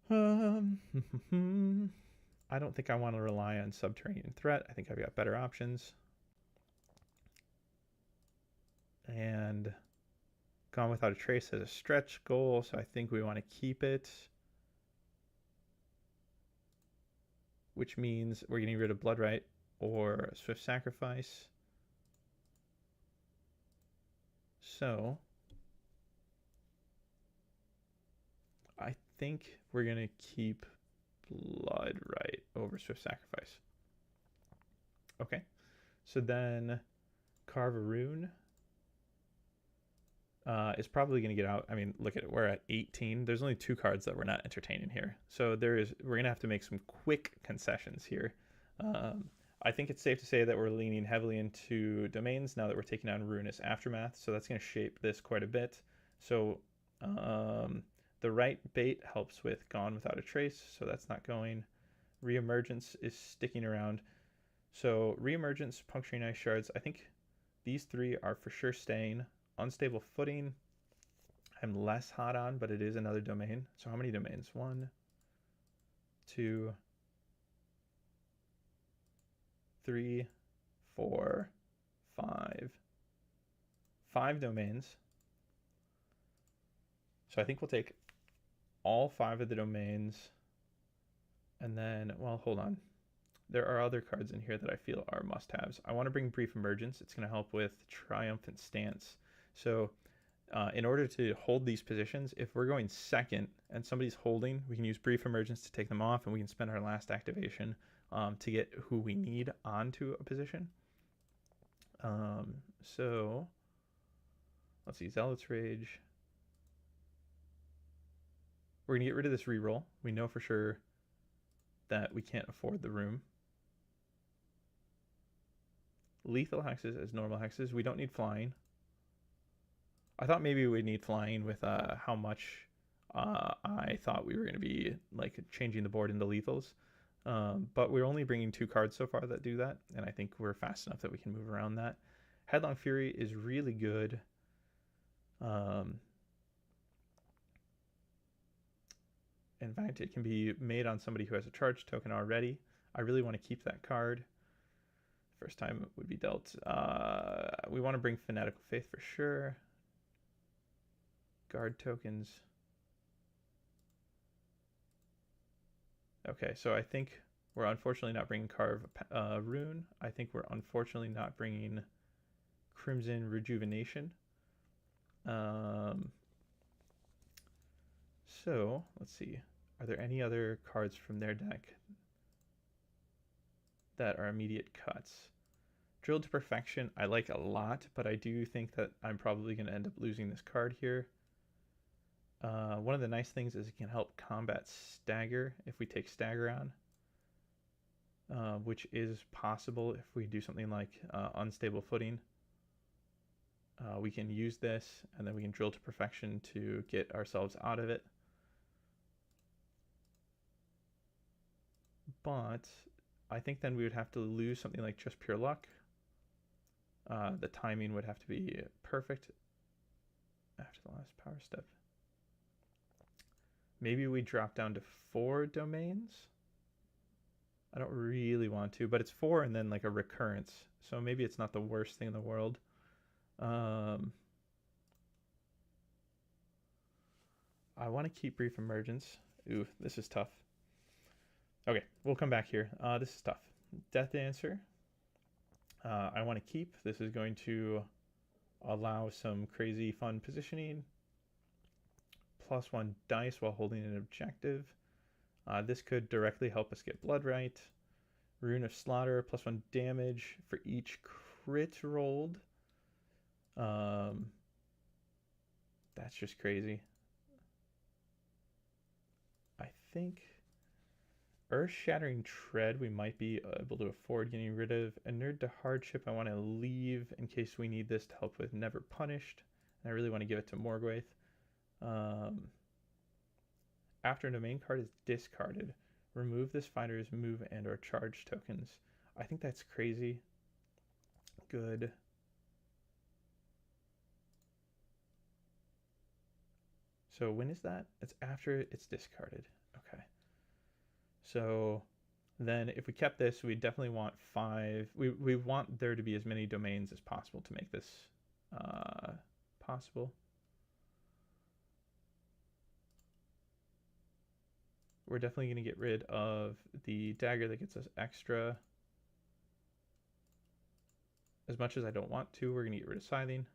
I don't think I want to rely on Subterranean Threat. I think I've got better options. And Gone Without a Trace has a stretch goal, so I think we want to keep it. Which means we're getting rid of Bloodright or Swift Sacrifice. So I think we're going to keep Bloodright over Swift Sacrifice. Okay. So then Carve a Rune is probably going to get out. I mean, look at it. We're at 18. There's only 2 cards that we're not entertaining here. So we're going to have to make some quick concessions here. I think it's safe to say that we're leaning heavily into domains now that we're taking on Ruinous Aftermath. So that's going to shape this quite a bit. So the right bait helps with Gone Without a Trace. So that's not going. Reemergence is sticking around. So Reemergence, Puncturing Ice Shards. I think these 3 are for sure staying. Unstable Footing, I'm less hot on, but it is another domain. So how many domains? 1, 2, 3, 4, 5. 5 domains. So I think we'll take all 5 of the domains. And then, well, hold on. There are other cards in here that I feel are must-haves. I want to bring Brief Emergence. It's going to help with Triumphant Stance. So in order to hold these positions, if we're going second and somebody's holding, we can use Brief Emergence to take them off, and we can spend our last activation to get who we need onto a position. So let's see, Zealot's Rage. We're going to get rid of this reroll. We know for sure that we can't afford the room. Lethal Hexes as normal hexes. We don't need flying. I thought maybe we'd need flying with how much I thought we were going to be like changing the board into lethals. But we're only bringing 2 cards so far that do that, and I think we're fast enough that we can move around that. Headlong Fury is really good. In fact, it can be made on somebody who has a charge token already. I really want to keep that card. First time it would be dealt. We want to bring Fanatical Faith for sure. Guard tokens. Okay, so I think we're unfortunately not bringing Carve Rune. I think we're unfortunately not bringing Crimson Rejuvenation. Um, so let's see. Are there any other cards from their deck that are immediate cuts? Drilled to Perfection I like a lot, but I do think that I'm probably going to end up losing this card here. One of the nice things is it can help combat Stagger if we take Stagger on, which is possible if we do something like Unstable Footing. We can use this, and then we can Drill to Perfection to get ourselves out of it. But I think then we would have to lose something like Just Pure Luck. The timing would have to be perfect after the last power step. Maybe we drop down to 4 domains. I don't really want to, but it's 4 and then like a recurrence. So maybe it's not the worst thing in the world. I want to keep Brief Emergence. Ooh, this is tough. Okay, we'll come back here. This is tough. Death Dancer. I want to keep. This is going to allow some crazy fun positioning. +1 dice while holding an objective. This could directly help us get Blood Right. Rune of Slaughter, +1 damage for each crit rolled. That's just crazy. I think Earth-Shattering Tread we might be able to afford getting rid of. Inured to Hardship I want to leave in case we need this to help with Never Punished. And I really want to give it to Morgwaeth. After a domain card is discarded, remove this fighter's move and or charge tokens. I think that's crazy. Good. So when is that? It's after it's discarded. Okay. So then if we kept this, we definitely want 5. We want there to be as many domains as possible to make this possible. We're definitely going to get rid of the dagger that gets us extra. As much as I don't want to, we're going to get rid of Scything.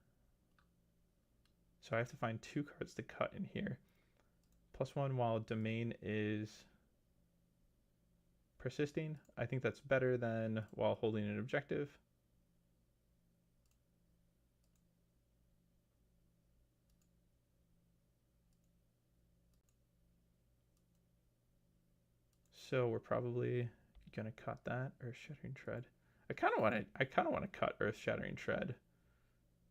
So I have to find 2 cards to cut in here. +1 while domain is persisting. I think that's better than while holding an objective. So we're probably gonna cut that Earth-Shattering Tread. I kind of want to cut Earth-Shattering Tread.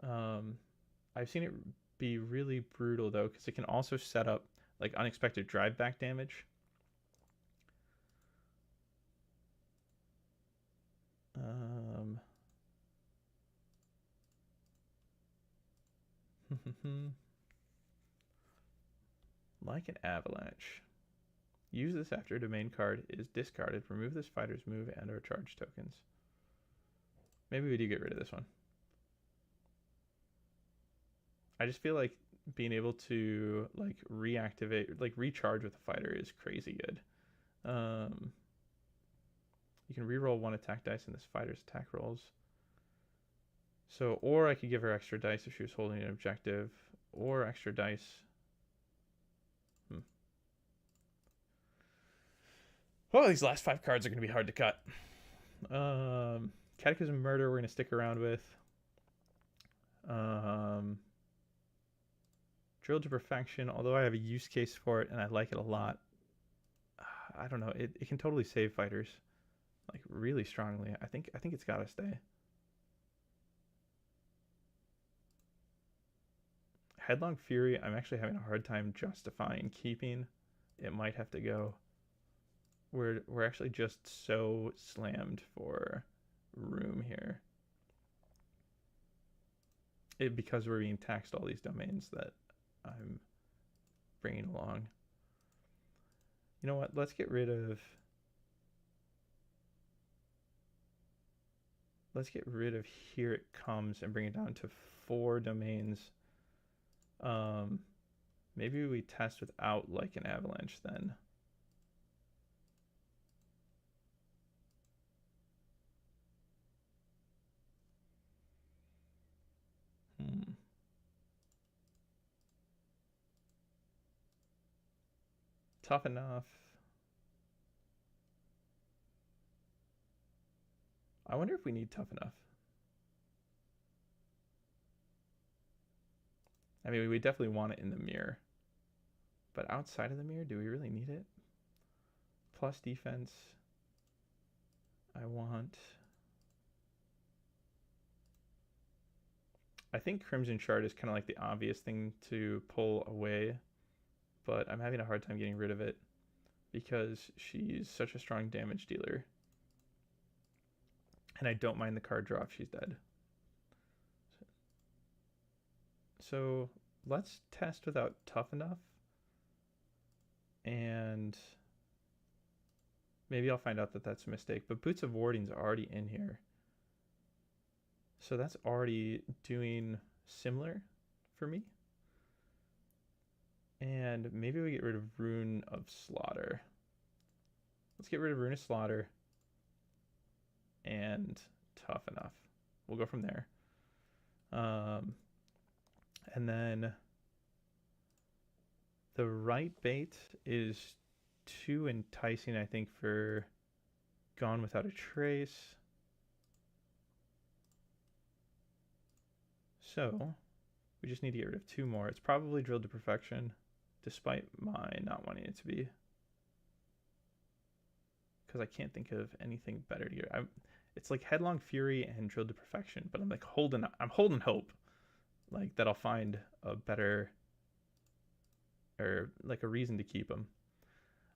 I've seen it be really brutal though, because it can also set up like unexpected drive back damage. Like an Avalanche. Use this after a domain card is discarded. Remove this fighter's move and or charge tokens. Maybe we do get rid of this one. I just feel like being able to like reactivate, like recharge with a fighter is crazy good. You can reroll 1 attack dice in this fighter's attack rolls. So, or I could give her extra dice if she was holding an objective, or extra dice. Oh, these last 5 cards are going to be hard to cut. Cataclysm Murder we're going to stick around with. Drill to Perfection, although I have a use case for it and I like it a lot. I don't know. It can totally save fighters, like really strongly. I think it's got to stay. Headlong Fury, I'm actually having a hard time justifying keeping. It might have to go. We're actually just so slammed for room here. Because we're being taxed all these domains that I'm bringing along. You know what? Let's get rid of Here It Comes and bring it down to 4 domains. Maybe we test without like an Avalanche then. Tough enough. I wonder if we need tough enough. I mean, we definitely want it in the mirror. But outside of the mirror, do we really need it? Plus defense. I think Crimson Shard is kind of like the obvious thing to pull away, but I'm having a hard time getting rid of it because she's such a strong damage dealer. And I don't mind the card draw if she's dead. So let's test without tough enough. And maybe I'll find out that that's a mistake. But Boots of Warding's already in here. So that's already doing similar for me. And maybe we get rid of Rune of Slaughter. Let's get rid of Rune of Slaughter. And tough enough. We'll go from there. And then the right bait is too enticing, I think, for Gone Without a Trace. So we just need to get rid of two more. It's probably Drilled to Perfection, despite my not wanting it to be. Because I can't think of anything better to get. It's like Headlong Fury and Drilled to Perfection, but I'm like holding hope, like that I'll find a better, or like a reason to keep them.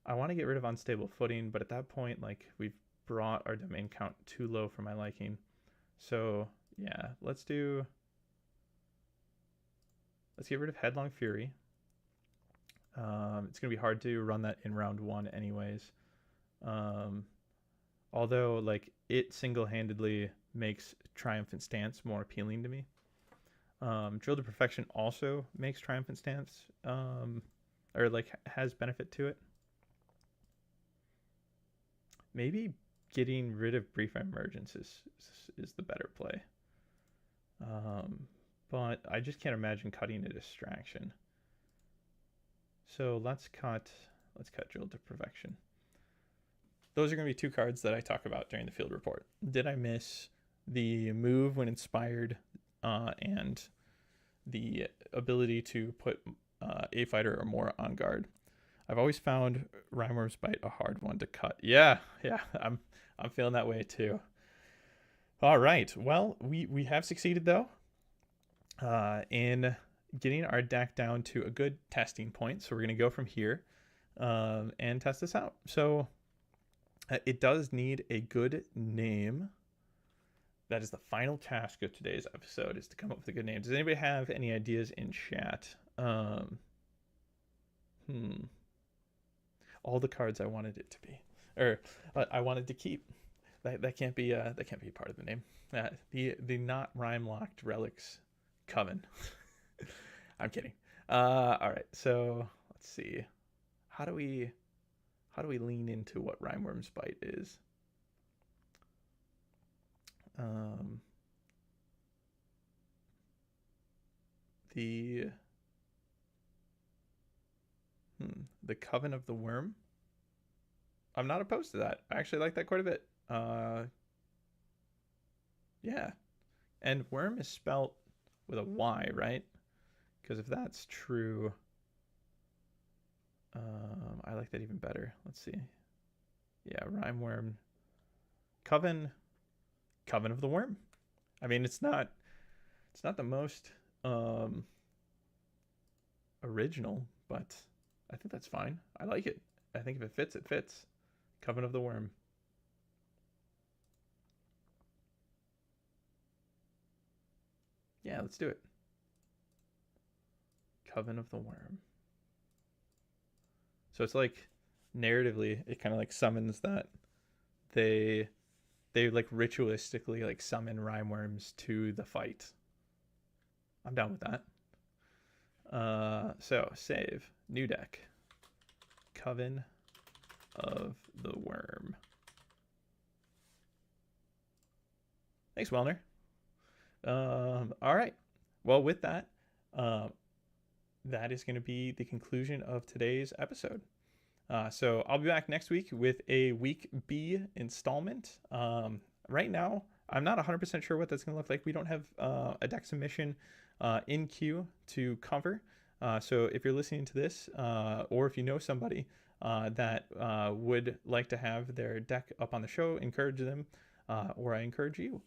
I want to get rid of Unstable Footing, but at that point, like we've brought our domain count too low for my liking. So yeah, let's get rid of Headlong Fury. It's gonna be hard to run that in round one anyways. Although like it single-handedly makes Triumphant Stance more appealing to me. Drill to Perfection also makes Triumphant Stance, or like has benefit to it. Maybe getting rid of Brief Emergence is the better play. But I just can't imagine cutting a distraction. So let's cut Drill to Perfection. Those are going to be two cards that I talk about during the field report. Did I miss the move when inspired, and the ability to put a fighter or more on guard? I've always found Rimewyrm's Bite a hard one to cut. Yeah, I'm feeling that way too. All right, well, we have succeeded though in getting our deck down to a good testing point. So we're going to go from here and test this out. So it does need a good name. That is the final task of today's episode, is to come up with a good name. Does anybody have any ideas in chat? All the cards I wanted it to be, or I wanted to keep. That can't be part of the name. The not rhyme locked relics coven. I'm kidding. All right, so let's see. How do we lean into what Rimewyrm's Bite is? The Coven of the Worm. I'm not opposed to that. I actually like that quite a bit. Yeah. And worm is spelt with a Y, right? Because if that's true, I like that even better. Let's see. Yeah, Rimewyrm. Coven of the Worm. I mean, it's not the most original, but I think that's fine. I like it. I think if it fits, it fits. Coven of the Worm. Yeah, let's do it. Coven of the Worm. So it's like narratively, it kind of like summons that they like ritualistically like summon Rimewyrms to the fight. I'm down with that. So save, new deck, Coven of the Worm. Thanks, Wellner. All right. Well, with that, that is going to be the conclusion of today's episode. So I'll be back next week with a week B installment. Right now, I'm not 100% sure what that's going to look like. We don't have a deck submission in queue to cover. So if you're listening to this, or if you know somebody that would like to have their deck up on the show, encourage them, or I encourage you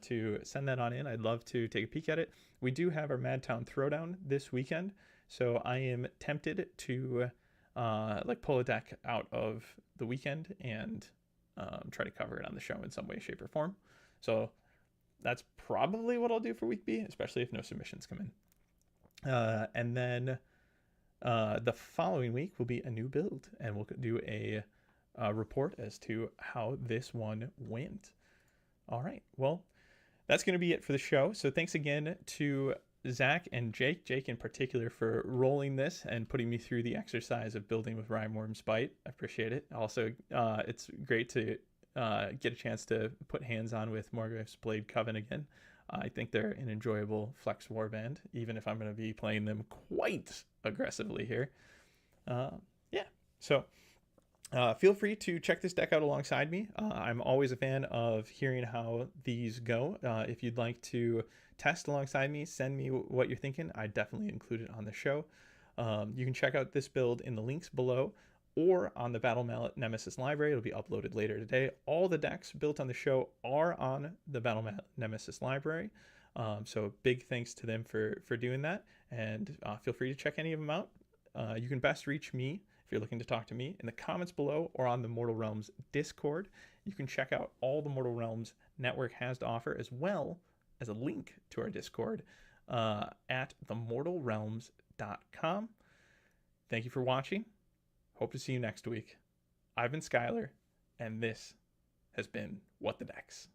to send that on in. I'd love to take a peek at it. We do have our Madtown Throwdown this weekend, so I am tempted to like pull a deck out of the weekend and try to cover it on the show in some way, shape, or form. So that's probably what I'll do for week B, especially if no submissions come in. And then the following week will be a new build, and we'll do a report as to how this one went. All right, well, that's going to be it for the show. So thanks again to Zach and Jake in particular, for rolling this and putting me through the exercise of building with Rimewyrm's Bite. I appreciate it. Also, it's great to get a chance to put hands on with Morgwaeth's Blade-coven again. I think they're an enjoyable flex warband, even if I'm going to be playing them quite aggressively here. Yeah, so feel free to check this deck out alongside me. I'm always a fan of hearing how these go. If you'd like to test alongside me, send me what you're thinking. I definitely include it on the show. You can check out this build in the links below or on the Battle Mallet Nemesis library. It'll be uploaded later today. All the decks built on the show are on the Battle Mallet Nemesis library. So big thanks to them for doing that. And feel free to check any of them out. You can best reach me if you're looking to talk to me in the comments below or on the Mortal Realms Discord. You can check out all the Mortal Realms network has to offer, as well as a link to our Discord at themortalrealms.com. Thank you for watching. Hope to see you next week. I've been Skylar, and this has been What the Decks.